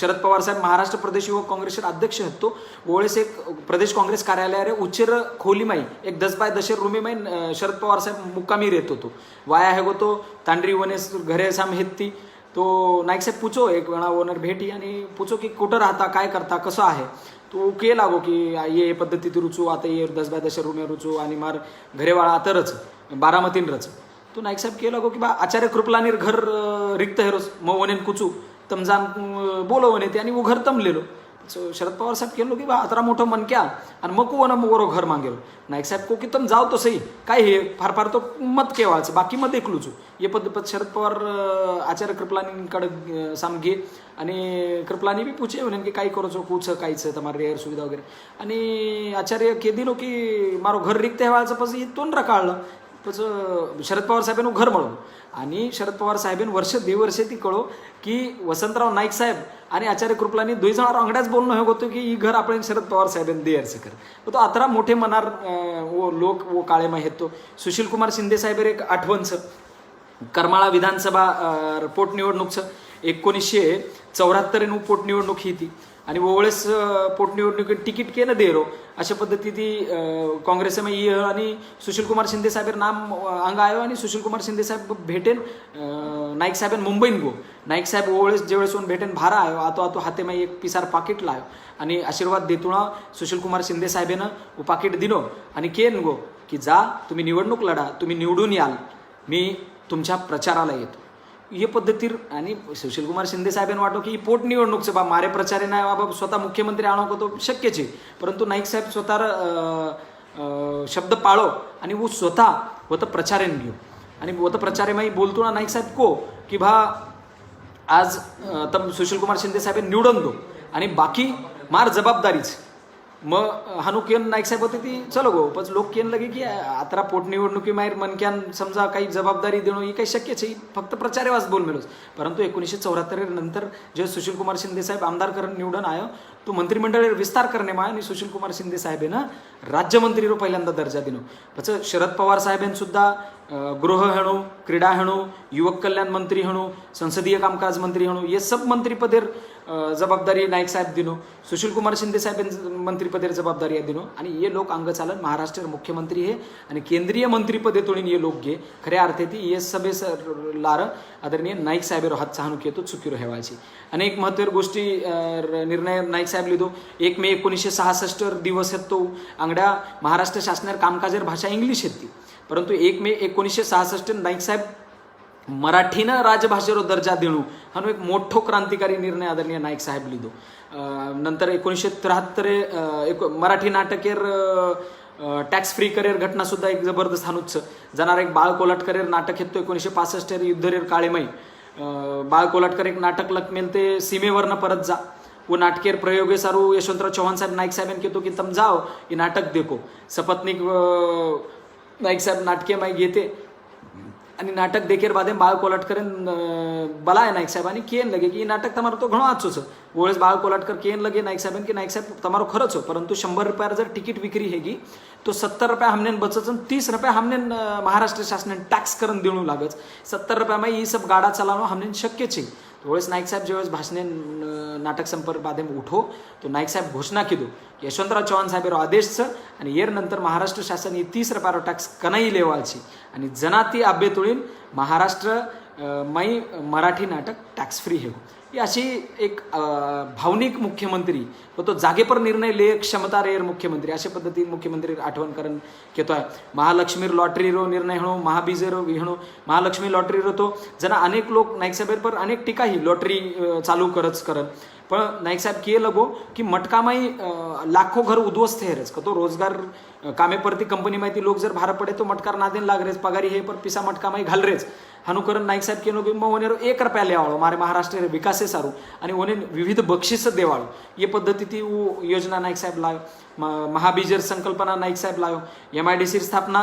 शरद पवार साहेब महाराष्ट्र प्रदेश युवक काँग्रेसचे अध्यक्ष होतो वेळेस एक प्रदेश काँग्रेस कार्यालय रे उच्चेर खोलीमाई एक 10 बाय 10 रूमेमाई शरद पवार साहेब मुक्कामी रेत होतो वाया है गो तो तांडरी वनेस घरे साम हेती तो नाईक साहेब पूछो एक वेळा ओनर भेटी आणि पूछो की कुठं राहता काय करता कसं आहे तो के लागो की ये पद्धतीत रुचू आता ये 10 बाय 10 रूम रुचू आणि मार घरेवाळा आतरच बारामतीन रच तो नाईक साहेब के लागो की बा आचार्य कृपलानीर घर रिक्त हेरोस मग वनेन कुचू तमजान बोलो वने ते आणि वो घर तमलेलो शरद पवार साहेब केलो की बा अतरा मोठं मन क्या आणि मग वन मोरो घर मागेलो नाईक साहेब को की तुम जाओ तो सही काय हे फार फार तो मत केवाळचं बाकी मत देखलूच ये पद्धत शरद पवार आचार्य कृपलानीकडे साम घे आणि कृपलानी बी पूछे म्हणे की काय करोचो कुछ कायचं तुम्हाला रेअर सुविधा वगैरे आणि आचार्य के दिलो की मारो घर रिक्त हेवाळचं पस तोंड रकाळलं पच शरद पवार साहेबांनो घर म्हणून आणि शरद पवार साहेबांनी वर्ष 2 वर्षे ती कळो की वसंतराव नाईक साहेब आणि आचार्य कृपलानी 2 जण अंगड्याच बोलणं हे होतं की ही घर आपण शरद पवार साहेबांनी देयरचं कर तो अतरा मोठे मनार वो लोक वो काळेमा येतो सुशील कुमार शिंदे साहेब एक आठवणचं करमाळा विधानसभा पोटनिवडणूकचं 1974 पोटनिवडणूक ही ती आणि ओळेस पोटनिवडणुकीत तिकीट केलं देरो अशा पद्धती ती काँग्रेसमध्ये आणि सुशील कुमार शिंदे साहेब नाम अंग आयो आणि सुशील कुमार शिंदे साहेब भेटेन नाईक साहेब मुंबईन गो नाईक साहेब ओळेस जेवेळेस भेटेन भारा आयो आतो आतो हातेमाई एक पिसार पाकिट लायो आणि आशीर्वाद देतुणा सुशील कुमार शिंदे साहेबेनं वो पाकिट दिनो आणि केन गो की जा तुम्ही निवडणूक लढा तुम्ही निवडून याल मी तुमच्या प्रचाराला येतो ये पद्धतीर आणि सुशील कुमार शिंदे साहेबांना वाटो की पोटनिवडणूकचं बा मारे प्रचारे नाही बाबा स्वतः मुख्यमंत्री आणो तो शक्यच आहे परंतु नाईक साहेब स्वतः शब्द पाळो आणि वो स्वतः होतं प्रचारेन घेऊ आणि होतं प्रचारेमाई बोलतो ना नाईक साहेब को की भा आज तब सुशील कुमार शिंदे साहेब निवडून दो आणि बाकी मार जबाबदारीच मग हानू केन नाईक साहेब होते ती चलो गो पण लोक केन लगे की आता पोटनिवडणुकी माहीर मनक्यान समजा काही जबाबदारी देणं ही काही शक्यच आहे फक्त प्रचारेवाच बोल मेलोच परंतु 1974 नंतर जे सुशील कुमार शिंदे साहेब आमदार करून निवडून आयो तो मंत्रिमंडळ विस्तार करणे मा आणि सुशील कुमार शिंदे साहेबांना राज्यमंत्रीरो पहिल्यांदा दर्जा दिनो पच शरद पवार साहेबांनी सुद्धा गृह हेणो क्रीडा हेणो युवक कल्याण मंत्री हेणो संसदीय कामकाज मंत्री हेणो ये सब मंत्रीपदेर जबाबदारी नाईक साहेब दिनो सुशील कुमार शिंदे साहेब मंत्रीपदेर जबाबदारी दिनो आणि ये लोक अंग चालन महाराष्ट्र मुख्यमंत्री हे आणि केंद्रीय मंत्रीपदे तोडून ये लोक घे खऱ्या अर्थाती ये सभे लार आदरणीय नाईक साहेब हात चाहणूक येतो चुकीरो हेवायची अनेक महत्त्वाच्या गोष्टी निर्णय नाईक साहेब लिहितो 1 मे 1966 दिवस येतो अंगड्या महाराष्ट्र शासनार कामकाजेर भाषा इंग्लिश येते परंतु 1 मे 1966 नाईक साहेब मराठीनं राजभाषेवर दर्जा देणू हा एक मोठो क्रांतिकारी निर्णय आदरणीय नाईक साहेब लिहितो नंतर 1973 मराठी नाटकेर टॅक्स फ्री करिअर घटना सुद्धा एक जबरदस्त हानूच जाणार एक बाळ कोलाटकरेर नाटक येतो 1965 युद्धरेर काळेमाई बाळ कोलाटकर एक नाटक लकमेल ते सीमेवरनं परत जा वो नाटकेर प्रयोगे सारू यशवंतराव चव्हाण साहेब नाईक साहेब कहतो की तम जाओ ये नाटक देखो सपत्नीक नाईक साहेब नाटके माई घेते आणि नाटक देखेर बादे बाळ कोलाटकर बलाय नाईक साहेब आणि केन लगे की नाटक તમારું તો ઘણો આછો છે ઓળસ બાળ કોલાટકર કેન લગે નાઈક સાહેબ કે નાઈક સાહેબ તમારો ખર્ચ हो परंतु 100 रुपयावर जर तिकीट विक्री हेगी तो 70 रुपया हमने बचत 30 रुपया हमने महाराष्ट्र शासनाने टॅक्स करून देणू लागच 70 रुपयाમાં ये सब गाडा चलावणं हमने शक्य છે वेळेस नाईक साहेब ज्यावेळेस भाषणे नाटक संपर्क बादे उठो तो नाईक साहेब घोषणा कीधो यशवंतराव चव्हाण साहेब आदेश छ आणि येर नंतर महाराष्ट्र शासन ही 30 रुपयावर टॅक्स कनाई लेवालची आणि जनाती आब्बे तुळीन महाराष्ट्र माई मराठी नाटक टॅक्स फ्री हे ही अशी एक भावनिक मुख्यमंत्री व तो जागेपर निर्णय ले क्षमता रेर मुख्यमंत्री अशा पद्धतीने मुख्यमंत्री आठवण करून घेतोय महालक्ष्मी लॉटरी रो निर्णय हो महाबीजे रो विहणो महालक्ष्मी लॉटरी रो तो जना अनेक लोक नाईक साहेब पर अनेक टीका ही लॉटरी चालू करच करन पण नाईक साहेब के लगो की मटकामाई लाखो घर उद्ध्वस्त हेरच का तो रोजगार कामे परती कंपनी माहिती लोक जर भार पडे तो मटकार नादेन लागरेच पगारी हे पर पिसा मटकामाई घालरेच हानुकरण नाईक साहेब केनो की मग ओनेरो 1 रुपया लेवाळो मारे महाराष्ट्र विकासे सारू आणि ओने विविध बक्षीस देवाळो ये पद्धती ती योजना नाईक साहेब लायो महाबीजर संकल्पना नाईक साहेब लायो एमआयडीसी स्थापना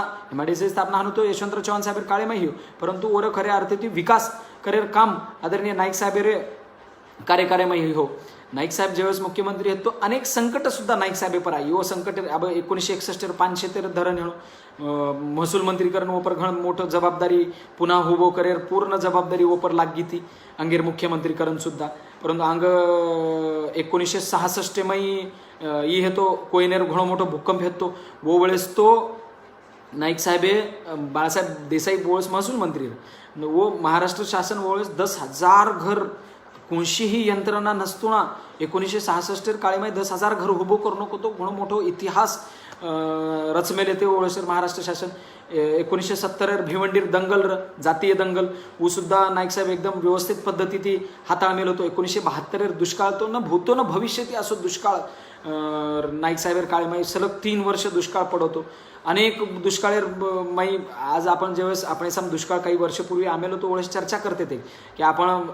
हानु तो यशवंतराव चव्हाण साहेब काळे माही हो परंतु ओर खऱ्या अर्थी ती विकास करेर काम आदरणीय नाईक साहेब रे कार्यकार्यमय हो नाईक साहेब ज्यावेळेस मुख्यमंत्री आहेत तो अनेक संकट सुद्धा नाईक साहेब पर आई वो संकट अब 1961 500 धरण हेणो महसूल मंत्रीकरण ओपर घण मोठं जबाबदारी पुन्हा हुबो करेर पूर्ण जबाबदारी ओपर लागी ती अंगेर मुख्यमंत्रीकरण सुद्धा परंतु अंग 1966 मई ई हेतो कोयनेर घणो मोठो भूकंप हेतो वो वेळेस तो नाईक साहेबे बाळासाहेब देसाई बोळस महसूल मंत्री वो महाराष्ट्र शासन वळेस 10,000 घर कोणशीही यंत्रणा नसतोना 1966 काळेमध्ये 10,000 घर उभो करू नको तो घणो मोठो इतिहास रचमेले ते ओळसर महाराष्ट्र शासन 1970 भिवंडीर दंगल जातीय दंगल वो सुद्धा नाईक साहेब एकदम व्यवस्थित पद्धतीने हाताळमेलो तो 1972 दुष्काळ तो न भूतो न भविष्यती असो दुष्काळ नाईक साहेब काळेमाई सलग 3 वर्ष दुष्काळ पडवतो अनेक दुष्काळेर माई आज आपण ज्यावेळेस आपण सम दुष्काळ काही वर्षपूर्वी आमेलो तो वेळेस चर्चा करते ते की आपण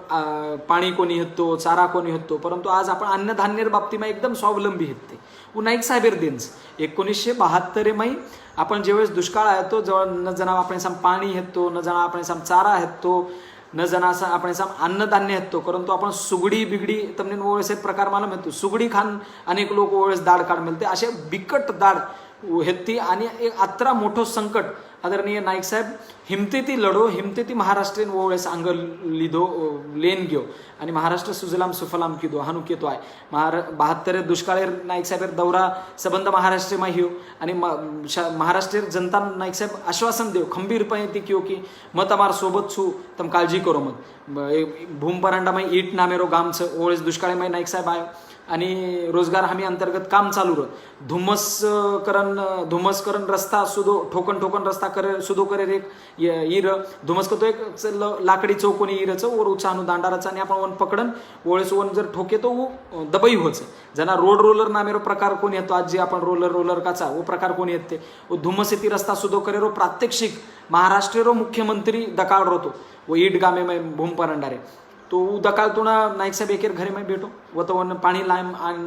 पाणी कोणी हेतो चारा कोणी हेतो परंतु आज आपण अन्नधान्यर बाबतीमा एकदम स्वावलंबी हेते वो नाईक साहेबेर देन्स 1972 माई आपण ज्यावेळेस दुष्काळ आहे तो जवळ न जना आपण सम पाणी हेतो न जना आपण सम चारा हेतो न जना आपण सम अन्नधान्य हेतो परंतु आपण सुगडी बिगडी तमने ओळस एक प्रकार मालूम हेतो सुगडी खान अनेक लोक ओळस दाड काढ मिळते असे बिकट दाड हेती आणि एक अत्रा मोठो संकट आदरणीय नाईक साहेब हिमतेती लढो हिमतेती महाराष्ट्रीयन ओळेस अंग लिधो लेन घेऊ आणि महाराष्ट्र सुजलाम सुफलाम किदो हानु केतो आहे 72 दुष्काळेर नाईक साहेब दौरा संबंध महाराष्ट्र मा हियो आणि महाराष्ट्र जनता नाईक साहेब आश्वासन देव खंबीरपणे ती कियो की मत अमार सोबत छु तम काळजी करो मत भूमपरांडा मा ईट नामेरो गाम छ ओळेस दुष्काळे मा नाईक साहेब आयो आणि रोजगार हमी अंतर्गत काम चालू रह धुमस करण रस्ता सुदो ठोकन रस्ता करे सुदो करे एक ईर धुमस को तो एक लाकडी चौकोनी ईरच और उचानु दांडाराचा आणि आपण वन पकडन ओळेस वन जर ठोके तो दबई होच जना रोड रोलर नामेरो प्रकार कोणी येतो आज जे आपण रोलर काचा वो प्रकार कोणी येते वो धुमस येती रस्ता सुदो करे रो प्रात्यक्षिक महाराष्ट्र मंत्री दकाळ रोतो वो ईट गामे में भूम परंडारे तो दकाळ तुना नाईक साहेब एकेर घरे में भेटो व तो वन पाणी लाईम आन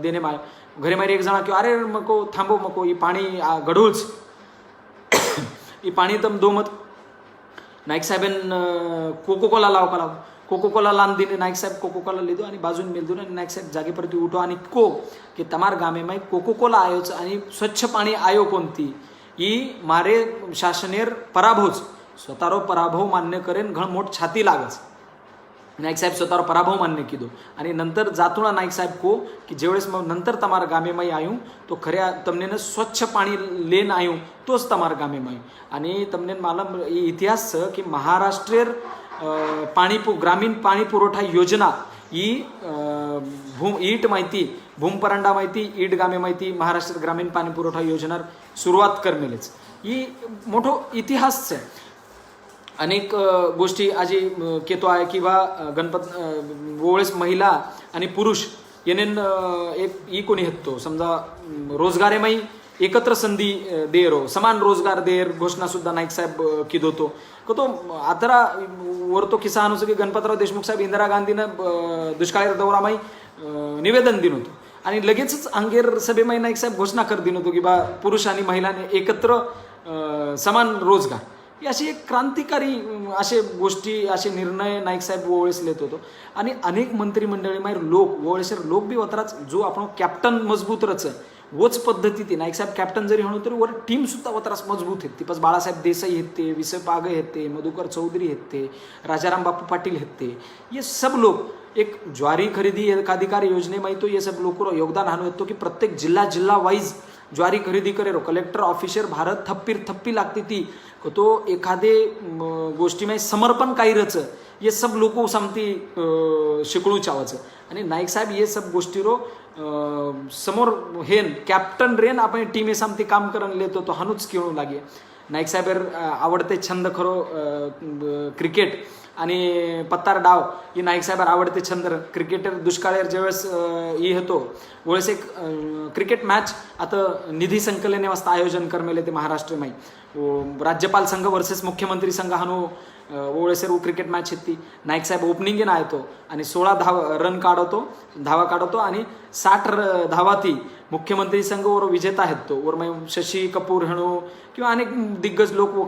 देने माय घरे में एक जना की अरे मको थांबो मको ये पाणी गढूळच ये पाणी तम दो मत नाईक साहेबन कोकोकोला लाव कोकोकोला लान दिने नाईक साहेब कोकोकोला लिधो आणि बाजून मेलदो आणि नाईक साहेब जागेपरती उठो आणि को की तमार गामे में कोकोकोला आयोच आणि स्वच्छ पाणी आयो कोणती ई मारे शासनेर पराभवच स्वतःरो पराभव मान्य करेन घण मोठ छाती लागच नाईक साहेब स्वतःवर पराभव मान्य किदो आणि नंतर जातुणा नाईक साहेब को की जेवेळेस मग नंतर तमार गामे माई आयूं तो खऱ्या तमने स्वच्छ पाणी लेन आयूं तोच तमार गामे माई आणि तमने मालूम इतिहास की महाराष्ट्रेर ग्रामीण पाणी पुरवठा योजना ही ईट माहिती भूमपरांडा माहिती ईट गामे माहिती महाराष्ट्र ग्रामीण पाणी पुरवठा योजना सुरुवात करमेलेच ही मोठो इतिहास छे अनेक गोष्टी आजी केतो आहे किंवा गणपत ओळेस महिला आणि पुरुष येनेन एक ई कोणी हेतो समजा रोजगारे माई एकत्र संधी देरो समान रोजगार देर घोषणा सुद्धा नाईक साहेब किदोतो तो आतरा वर तो किस्सा अनुसार की गणपतराव देशमुख साहेब इंदिरा गांधीनं दुष्काळी दौरा माई निवेदन दिन होतो आणि लगेचच अंगेर सभेमध्ये नाईक साहेब घोषणा कर दिन होतो की बा पुरुष आणि महिलाने एकत्र समान रोजगार. ही अशी एक क्रांतिकारी असे गोष्टी असे निर्णय नाईक साहेब वोळेस लेत होतो. आणि अनेक मंत्रिमंडळी माहीर लोक वोळेसर लोक बी वतराच जो आपण कॅप्टन मजबूत रच वोच पद्धती ती नाईक साहेब कॅप्टन जरी म्हणू तरी वर टीम सुद्धा वतरास मजबूत आहेत ती. बस बाळासाहेब देसाई हेते, विसे पागे हेते, मधुकर चौधरी हेते, राजाराम बापू पाटील हेते, ये सब लोग एक ज्वारी खरेदी एकाधिकार योजनेमध्ये तो ये सब लोक योगदान हाणू येतो की प्रत्येक जिल्हा वाईज ज्वारी खरेदी करेरो कलेक्टर ऑफिसर भारत थप्पी लागते ती तो एखादे गोष्टीमध्ये समर्पण काही रच ये सब लोक सामती शिकणू चावाचं. आणि नाईक साहेब ये सब गोष्टीरो समोर हेन कॅप्टन रेन आपण टीमे सामती काम करून लेतो तो हानूच खेळू लागे. नाईक साहेब आवडते छंद खरो क्रिकेट आणि पत्तार डाव ही नाईक साहेब आवडते छंद. क्रिकेटर दुष्काळेर ज्यावेळेस ही होतो वेळेस एक क्रिकेट मॅच आता निधी संकलने वाजता आयोजन करमेले ते महाराष्ट्र राज्यपाल संघ वर्सेस मुख्यमंत्री संघ हानू ओळेसर क्रिकेट मॅच येते. नाईक साहेब ओपनिंग ना येतो आणि 16 रन धावा काढवतो आणि 60 धावा ती मुख्यमंत्री संघ वर विजेता आहेत तो वर शशी कपूर हेणू किंवा अनेक दिग्गज लोक वो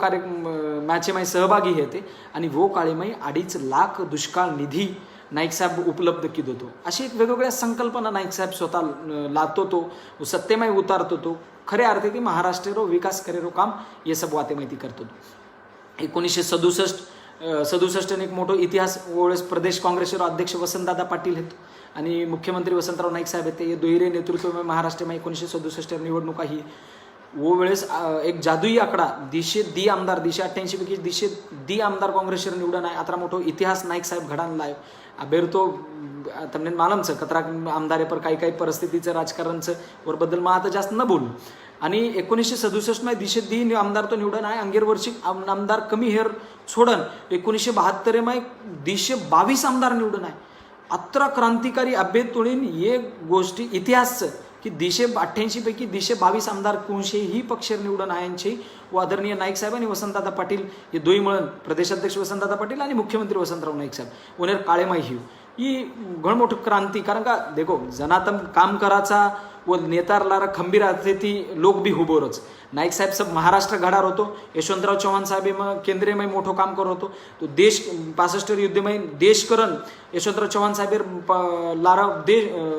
मॅचेमध्ये सहभागी होते. आणि वो काळीमाई 2.5 लाख दुष्काळ निधी नाईक साहेब उपलब्ध की देतो. अशी एक वेगवेगळ्या संकल्पना नाईक साहेब स्वतः लातो तो सत्तेमाई उतारतो तो खऱ्या अर्थी ती महाराष्ट्र विकास करेरो काम ये सब वाते माहिती करतो. 1967 एक मोठो इतिहास वेळेस प्रदेश काँग्रेसचे अध्यक्ष वसंतदादा पाटील आहेत आणि मुख्यमंत्री वसंतराव नाईक साहेब आहेत. हे दोहिरे नेतृत्व महाराष्ट्रामध्ये 1967 निवडणुका ही वो वेळेस एक जादुई आकडा 288 पैकी 200 आमदार काँग्रेसचे निवडून आहे. आता मोठो इतिहास नाईक साहेब घडान लाय अबेर तो તમને માલમ છે કતરા આમદારે પર काही परिस्थितीचं राजकारणचं वरबद्दल मग आता जास्त न बोलू. आणि 1967 मध्ये 200 आमदार तो निवडून आहे. अंगेर वर्षी आमदार कमी हेर सोडन 1972 मध्ये 222 आमदार निवडून आहे. अत्र क्रांतिकारी अभेद तोडीन ये गोष्टी इतिहासचं की 288 पैकी 222 आमदार कोणशेही पक्ष निवडून आयांचे व आदरणीय नाईक साहेब आणि वसंतदादा पाटील हे दोही मिळून प्रदेशाध्यक्ष वसंतदादा पाटील आणि मुख्यमंत्री वसंतराव नाईक साहेब उन्हेर काळेमाई ही घण मोठं क्रांती. कारण का देखो जनातम काम कराचा व नेतारलारा खंबीर असते ती लोक बी हुबोरच. नाईक साहेब सब महाराष्ट्र घडार होतो. यशवंतराव चव्हाण साहेब केंद्रीयमय मोठं काम करत होतो. तो देश 65 युद्धमय देशकरण यशवंतराव चव्हाण साहेब लारा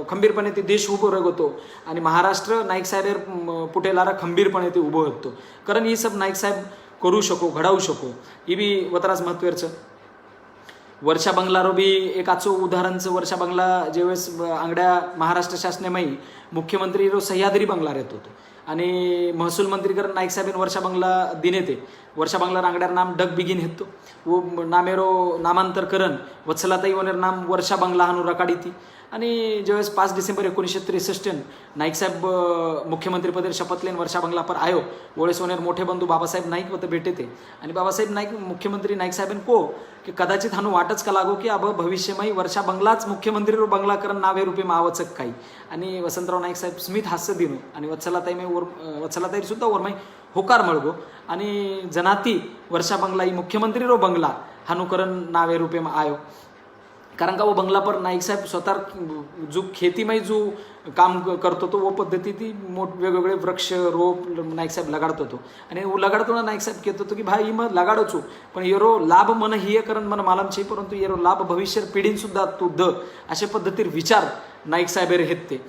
खंबीरपणे ते देश उभं रग होतो आणि महाराष्ट्र नाईक साहेब पुढे लारा खंबीरपणे ते उभं होतो. कारण ही सब नाईक साहेब करू शको घडावू शको ही बी वतराज महत्वाचं. वर्षा बंगलारो बी एक आचो उदाहरणचं. वर्षा बंगला ज्यावेळेस आंगड्या महाराष्ट्र शासनामाई मुख्यमंत्री सह्याद्री बंगला येत होतो आणि महसूल मंत्री कर नाईक साहेब वर्षा बंगला दिन येते. वर्षा बंगला आंगड्यार नाम डग बिगिन येतो वो नामेरो नामांतर करण वत्सलाताई वनेर नाम वर्षा बंगला हानू रकाडी ती. आणि ज्यावेळेस 5 डिसेंबर 1963 नाईक साहेब मुख्यमंत्रीपदे शपथ लेन वर्षा बंगला पर आयो वेळेस वनेर मोठे बंधू बाबासाहेब नाईक होते भेटे ते. आणि बाबासाहेब नाईक मुख्यमंत्री नाईक साहेब को की कदाचित हानू वाटच का लागो की अब भविष्यमय वर्षा बंगलाच मुख्यमंत्री बंगला करण नावे रूपे मावचक काही. आणि वसंतराव नाईक साहेब स्मित हास्य दिनो आणि वत्सलाताई सुद्धा वरमाई होकार मळगो आणि जनाती वर्षा बंगला ही मुख्यमंत्री बंगला हानू करण नावे रूपे आयो. कारण का वो बंगला पर नाईक साहेब स्वतः जो खेतीमय जो काम करतो तो वो पद्धती ती वेगवेगळे वृक्ष रोप नाईक साहेब लगाडत होतो. आणि लगाडतो नाईक साहेब कहत होतो की भाई मग लगाडोचू पण येरो लाभ मन ही करण मन मालमचे परंतु येरो लाभ भविष्य पिढीन सुद्धा तू द अशा पद्धतीर विचार नाईक साहेब हेत ते.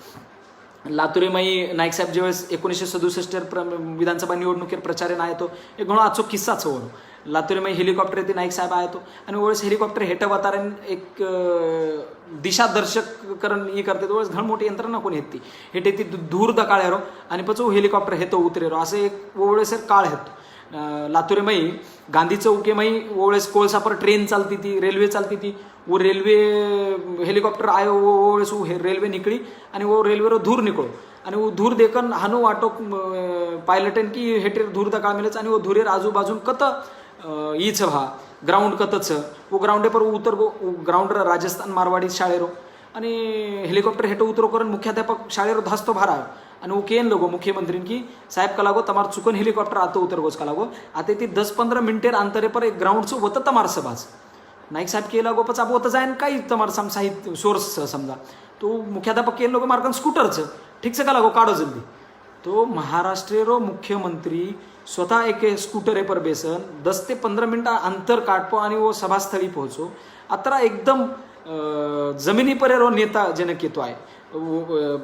लातुरीमाई नाईक साहेब ज्यावेळेस 1967 विधानसभा निवडणुकीत प्रचार ना येतो एक घणो आचो किस्साच हो. लातुरीमाई हेलिकॉप्टर येते नाईक साहेब आहे तो आणि वेळेस हेलिकॉप्टर हेट वातारण एक दिशादर्शक करण ही करते वेळेस घण मोठी यंत्रणा कोणी येते हेटे ती दूर द काळ्यारो आणि पचो हेलिकॉप्टर हेतो उतरेरो असं एक वेळेस काळ हेतो. लातुरीमाई गांधी चौकीमाई वेळेस कोळसा पर ट्रेन चालती ती रेल्वे चालती ती वो रेल्वे हेलिकॉप्टर आयो वेळेस रेल्वे निकळी आणि वो रेल्वेरो धूर निकळो आणि वो धूर देखन हानू वाटो पायलटन की हेटेर धूर द काळ मिळच आणि वो धुरेर आजूबाजून कत ईच व्हा ग्राउंड कतच वो ग्राउंडे पर उतर गो ग्राउंड राजस्थान मारवाडी शाळेरो आणि हेलिकॉप्टर हेटो उतरो करून मुख्याध्यापक शाळेरो धास्तो भारा आणि वो केन लोगो मुख्यमंत्री की साहेब का लागो तमार चुकन हेलिकॉप्टर आतो उतर गोस का लागो आता ती 10-15 मिनिटेर अंतरे पर एक ग्राउंडचं होतं तमार सभाज नाईक साहेब के लागो पच अब होतं जाईन काही तमार साहित्य सोर्स समजा तो मुख्याध्यापक केन लोग मार्कन स्कूटरचं ठीक से का लागो काढो जल्दी। तो महाराष्ट्र मुख्यमंत्री स्वतः एक स्कूटर पर बेसन 10 ते 15 मिनट अंतर काटपो आणि वो सभास्थळी पोहोचो। आता एकदम जमिनी पर रो नेता जनक येतो आहे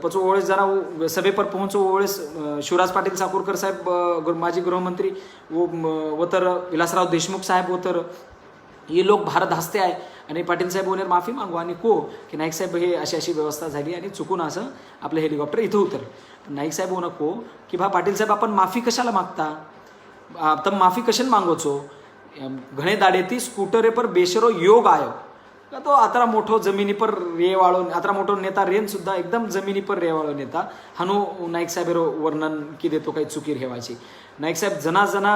पचो ओळेस जरा सभे पर पहुंचो ओळेस शिवराज पाटील साकूरकर साहेब माजी गृहमंत्री वो तर विलासराव देशमुख साहेब वो तर ये लोक भारत हसते आहे आणि पाटील साहेब ओनेर माफी मागू आणि को की नाईक साहेब हे अशी अशी व्यवस्था झाली आणि चुकून असं आपलं हेलिकॉप्टर इथं उतरलं। नाईक साहेब ओनं को की भा पाटील साहेब आपण माफी कशाला मागता तब माफी कशन मागोचो घणे दाडेती स्कूटर पर बेशरो योग आयो का तो आता मोठो जमिनी पर रेवाळो आता मोठो नेता रेन सुद्धा एकदम जमिनी पर रेवाळो नेता हानू नाईक साहेब वर्णन की देतो काही चुकी ठेवायची। नाईक साहेब जना जना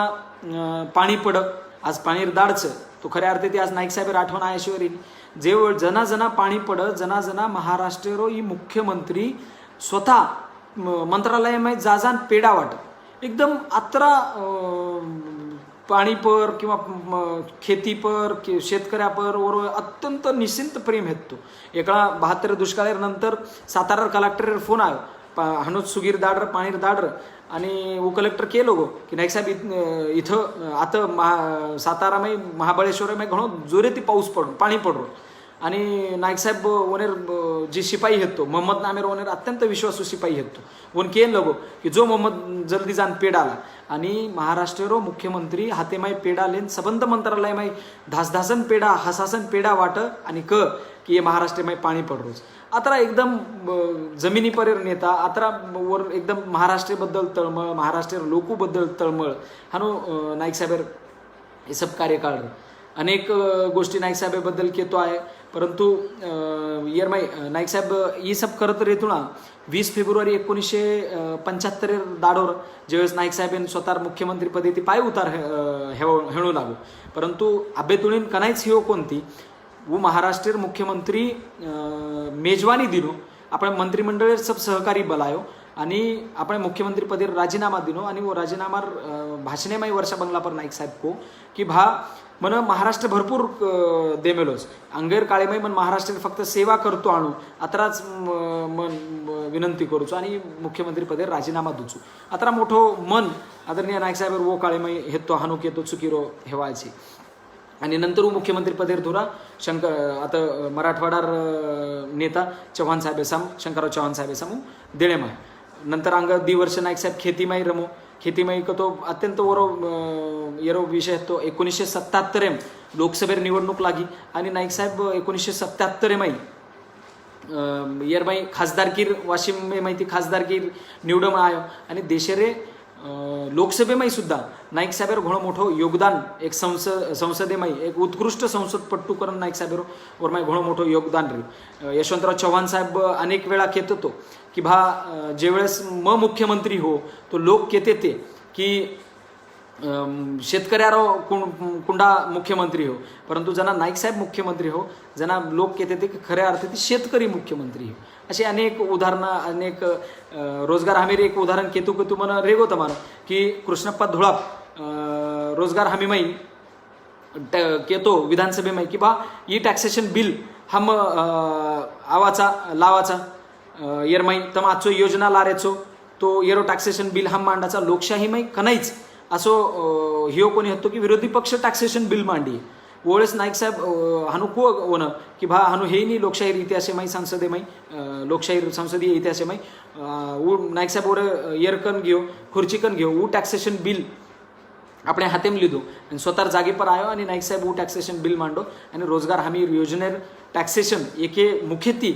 पाणी पडक आज पाणीर दाडचं तो खऱ्या अर्थी ती आज नाईक साहेब आठवण आहे शिवरी जे जना जना पाणी पडत जना जना महाराष्ट्र ही मुख्यमंत्री स्वतः मंत्रालयामध्ये जाजान पेडा वाटत एकदम अत्रा पाणी पर किंवा खेती पर शेतकऱ्या पर वर अत्यंत निश्चिंत प्रेम हेतो। एका 72 दुष्काळानंतर सातारा कलेक्टर फोन आयो हनुज सुगीर दाडर पाणीर दाडर आणि वो कलेक्टर केलो गो की नाईक साहेब इथं आता सातारामध्ये महाबळेश्वरमध्ये घणो जोरेती पाऊस पडून पाणी पडलो आणि नाईक साहेब ओनेर जी शिपाई हेतो मोहम्मद नामेर ओनेर अत्यंत विश्वासू शिपाई हेतो वन केन लगो की जो मोहम्मद जल्दी जान पेड आला आणि महाराष्ट्र मुख्यमंत्री हातेमाई पेडा लेन संबंध मंत्रालयमाई धासधासन पेडा हसासन पेडा वाट आणि की ये महाराष्ट्रमाई पाणी पडरोज आता एकदम जमिनी पर नेता आता वर एकदम महाराष्ट्राबद्दल तळमळ महाराष्ट्र लोकूबद्दल तळमळ हानो नाईक साहेब हे सब कार्यकाळ अनेक गोष्टी नाईक साहेबबद्दल केतो आहे परंतु येरमाई नाईक साहेब ही सब करत रेतो ना 20 फेब्रुवारी 1975 दाडोर ज्यावेळेस नाईक साहेबांनी स्वतः मुख्यमंत्रीपदी ती पाय उतार हेणू लागू परंतु आबे तुळीन कनाईच हिओ कोणती वो महाराष्ट्र मुख्यमंत्री मेजवानी दिनो आपण मंत्रिमंडळ सब सहकारी बलायो आणि आपण मुख्यमंत्री पदी राजीनामा दिनो आणि वो राजीनामा भाषणेमाई वर्षा बंगला पर नाईक साहेब को की भा मन महाराष्ट्र भरपूर देमेलोच अंगेर काळेमाई मन महाराष्ट्र फक्त सेवा करतो आणू आताच मन विनंती करूचो आणि मुख्यमंत्री पदे राजीनामा दूचो आता मोठो मन आदरणीय नाईक साहेब वो काळेमाई हेतो हानूक येतो चुकीरो हेवायची आणि नंतर मुख्यमंत्री पदेर धुरा आता मराठवाडार नेता चव्हाण साहेब सामू शंकरराव चव्हाण साहेब सामू देळेमाय नंतर अंग दिवर्ष नाईक साहेब खेतीमाई रमो खेतीमाई का तो अत्यंत वरो येरो विषय तो 1977 लोकसभेर निवडणूक लागी आणि नाईक साहेब 1977 माई येरमाई खासदारकीर वाशिम माहिती खासदारकीर निवडून आयो आणि देशेरे लोकसभेमाई सुद्धा नाईक साहेब घणो मोठो योगदान एक संसदेमाई एक उत्कृष्ट संसदपट्टू करून नाईक साहेब वरमाई घणो मोठो योगदान रे यशवंतराव चव्हाण साहेब अनेक वेळा केतो की भा जे वेळेस मुख्यमंत्री हो तो लोक केते ते की शेतकऱ्यारो कुंडा मुख्यमंत्री हो परंतु जना नाईक साहेब मुख्यमंत्री हो जना लोक केते ते खऱ्या अर्थात शेतकरी मुख्यमंत्री हो असे अनेक उदाहरणं अनेक रोजगार हमीर एक उदाहरण केतू मन रेगो तमार की कृष्णप्पा धुळाप रोजगार हमीमाई केतो विधानसभेमाई की बा ई टॅक्सेशन बिल हम आवाचा लावाचा येरमाई तम आजचो योजना लारेचो तो येरो टॅक्सेशन बिल हम मांडाचा लोकशाहीमाई कनाईच असो हिओ कोणी होतो की विरोधी पक्ष टॅक्सेशन बिल मांडी ओळेस नाईक साहेब हानू को वन की भा हानू हे नी लोकशाही इतिहासेमाई संसदेमाई लोकशाही संसदीय इतिहासेमाई नाईक साहेब वर येरकन घेऊ खुर्चीकन घेऊ वो टॅक्सेशन बिल આપણે હાથેમ લીધું અને स्वतः जागे पर आयो आणि नाईक साहेब वो टॅक्सेशन बिल मांडो आणि रोजगार हमी योजनेर टॅक्सेशन एके मुख्यती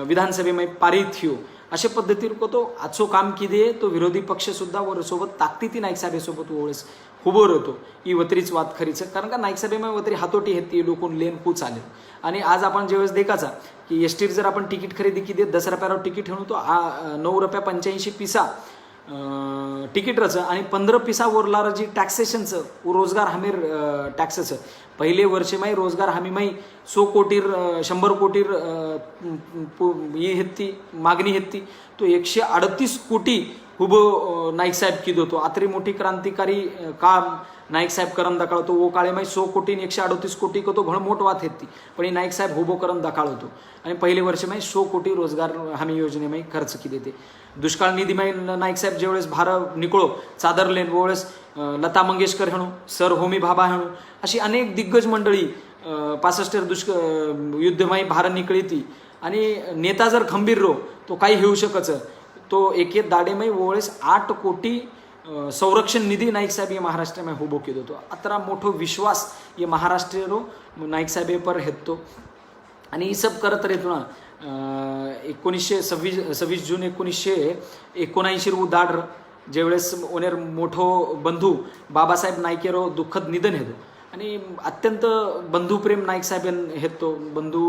विधानसभेमध्ये पारित थियो अशा पद्धतीर को तो आजचो काम किदे तो विरोधी पक्ष सुद्धा वर सोबत ताकदीती नाईक साहेबसोबत ओळेस उभं होतो ही वतरीच वाद खरीच कारण का नाईक साहेबमध्ये वतरी हातोटी हेती लोकून लेन कू चालेल आणि आज आपण जेवेळेस देखाचा की एसटीर जर आपण तिकीट खरेदी किती 10 रुपयावर तिकीट ठेवू तो 9.85 पैसा तिकीट रच आणि 15 पैसा वरला जी टॅक्सेशनचं रोजगार हमीर टॅक्सचं पहिले वर्षेमाई रोजगार हमीमाई 100 कोटीर 100 कोटीर ही हेती मागणी हेती तो 138 कोटी हुबो नाईक साहेब कीधो तो आतरी मोठी क्रांतिकारी काम नाईक साहेब करन दाखल तो वो काळे माई 100 कोटी 138 कोटी को तो घणो मोठ वात हेती पण ही नाईक साहेब हुबो करन दाखल होतो आणि पहिले वर्ष माई 100 कोटी रोजगार हमी योजनेमाई खर्च केले ते दुष्काळ निधी माई नाईक साहेब जेवेळेस भार निकळो चादरलेन वेळेस लता मंगेशकर हेणू सर होमी भाभा हेणू अशी अनेक दिग्गज मंडळी 65 युद्धमाई भार निकळी ती आणि नेता जर खंबीर रो तो काही होऊ शकच तो एके दाडेमाई वेळेस 8 कोटी संरक्षण निधी नाईक साहेब ये महाराष्ट्र में हुबो केदो तो अतरा मोठो विश्वास ये महाराष्ट्र रो नाईक साहेब पर हेतो आणि ही सब करत रेतो ना 26 जून 1979 रू दाड ज्यावेळेस ओनेर मोठो बंधू बाबासाहेब नाईकेरो दुःखद निधन हेतो आणि अत्यंत बंधुप्रेम नाईक साहेब हेतो बंधू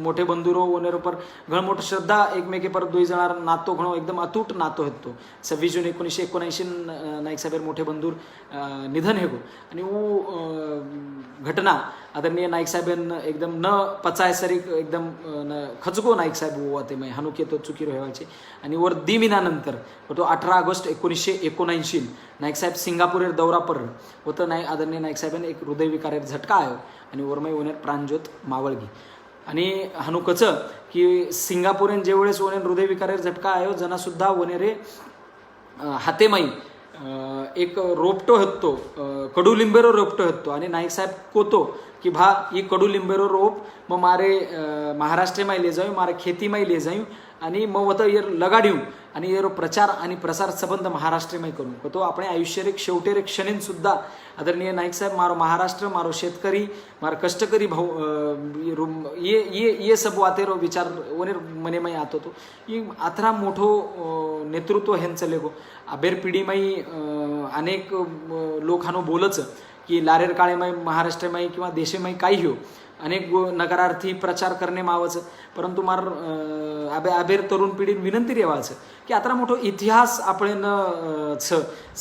मोठे बंधू रो ओनेर पर घणो मोठो श्रद्धा एकमेके पर दुई जणार नातो घणो एकदम अतूट नातो हेतो 26 जून 1979 नाईक साहेब मोठे बंधू निधन हेगो आणि वो घटना आदरणीय नाईक साहेब एकदम न पचाय सरी एकदम खचगो नाईक साहेब होते मैं हनुके तो चुकी व्हायचे आणि वर दिमिनानंतर तो 18 ऑगस्ट 1979 नाईक साहेब सिंगापूर दौरा पर होतं नाही आदरणीय नाईक साहेब एक हृदयविकार झटका आयो आणि वरमाई ओनेर प्राणज्योत मावळगी आणि हनुकच की सिंगापूरेन जेवेळेस ओनेर हृदयविकार झटका आयो जना सुद्धा ओनेरे हातेमाई एक रोपटो हत्तो कडुलिंबेरो रोपटो हत्तो आणि नाईक साहेब कोतो कि भा ये कडुलिंबेरो रोप मग मारे महाराष्ट्र में ले जाऊँ मारे खेती में ले जाऊँ आणि मग वत ये लगाड्यू आणि ये प्रचार आणि प्रसार संबंध महाराष्ट्र में करूँ तो आपण आयुष्य एक शेवटेर क्षणीन सुद्धा आदरणीय नाईक साहेब मारो महाराष्ट्र मारो शेतकरी मारो कष्टकरी भाऊ ये सब वातेरो विचार ओनेर मने में आतो तो ये अथरा मोठो नेतृत्व हेंच लेगो अबेर पिढी माई अनेक लोक हानो बोलच की लारेर काळे माई महाराष्ट्र माई किंवा देशे माई काही हो अनेक नकारार्थी प्रचार करणे मावच परंतु मार अबेर तरुण पिढी विनंती रेवाच की आता मोठो इतिहास आपण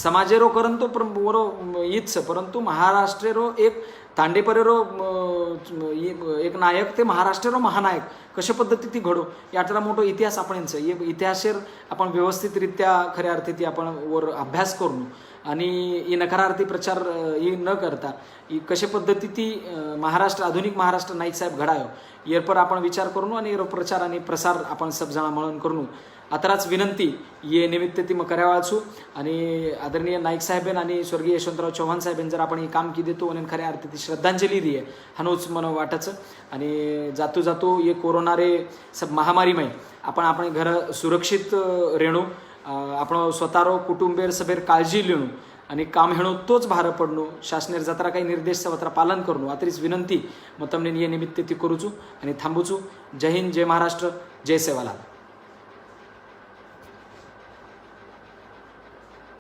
समाजेरो करंतो बरो ईच परंतु महाराष्ट्रेरो एक तांडेपरेरो एक नायक ते महाराष्ट्रेरो महानायक कशा पद्धती ती घडो यातला मोठो इतिहास आपणच ये इतिहासेर आपण व्यवस्थितरित्या खऱ्या अर्थी ती आपण वर अभ्यास करून आणि ही नकारार्थी प्रचार ही न करता ही कशा पद्धती ती महाराष्ट्र आधुनिक महाराष्ट्र नाईक साहेब घडायो येर पर आपण विचार करून आणि प्रचार आणि प्रसार आपण सब जण मिळून करून आताच विनंती ये निमित्त ती मग करावाचू आणि आदरणीय नाईक साहेब आणि स्वर्गीय यशवंतराव चव्हाण साहेब जर आपण हे काम की देतो आणि खऱ्या अर्थी ती श्रद्धांजली दी आहे हनोच मन वाटच आणि जातो जातो ये कोरोना रे सब महामारी में आपण घर सुरक्षित रेणू आपण स्वतःरो कुटुंबेर सभेर काळजी लिणू आणि काम हेणो तोच भार पडणो शासनेर जत्रा काही निर्देश सवत्रा पालन करणो आतरीच विनंती मग तमने ये निमित्त ती करूचू आणि थांबूचू जय हिंद जय महाराष्ट्र जय सेवालाल.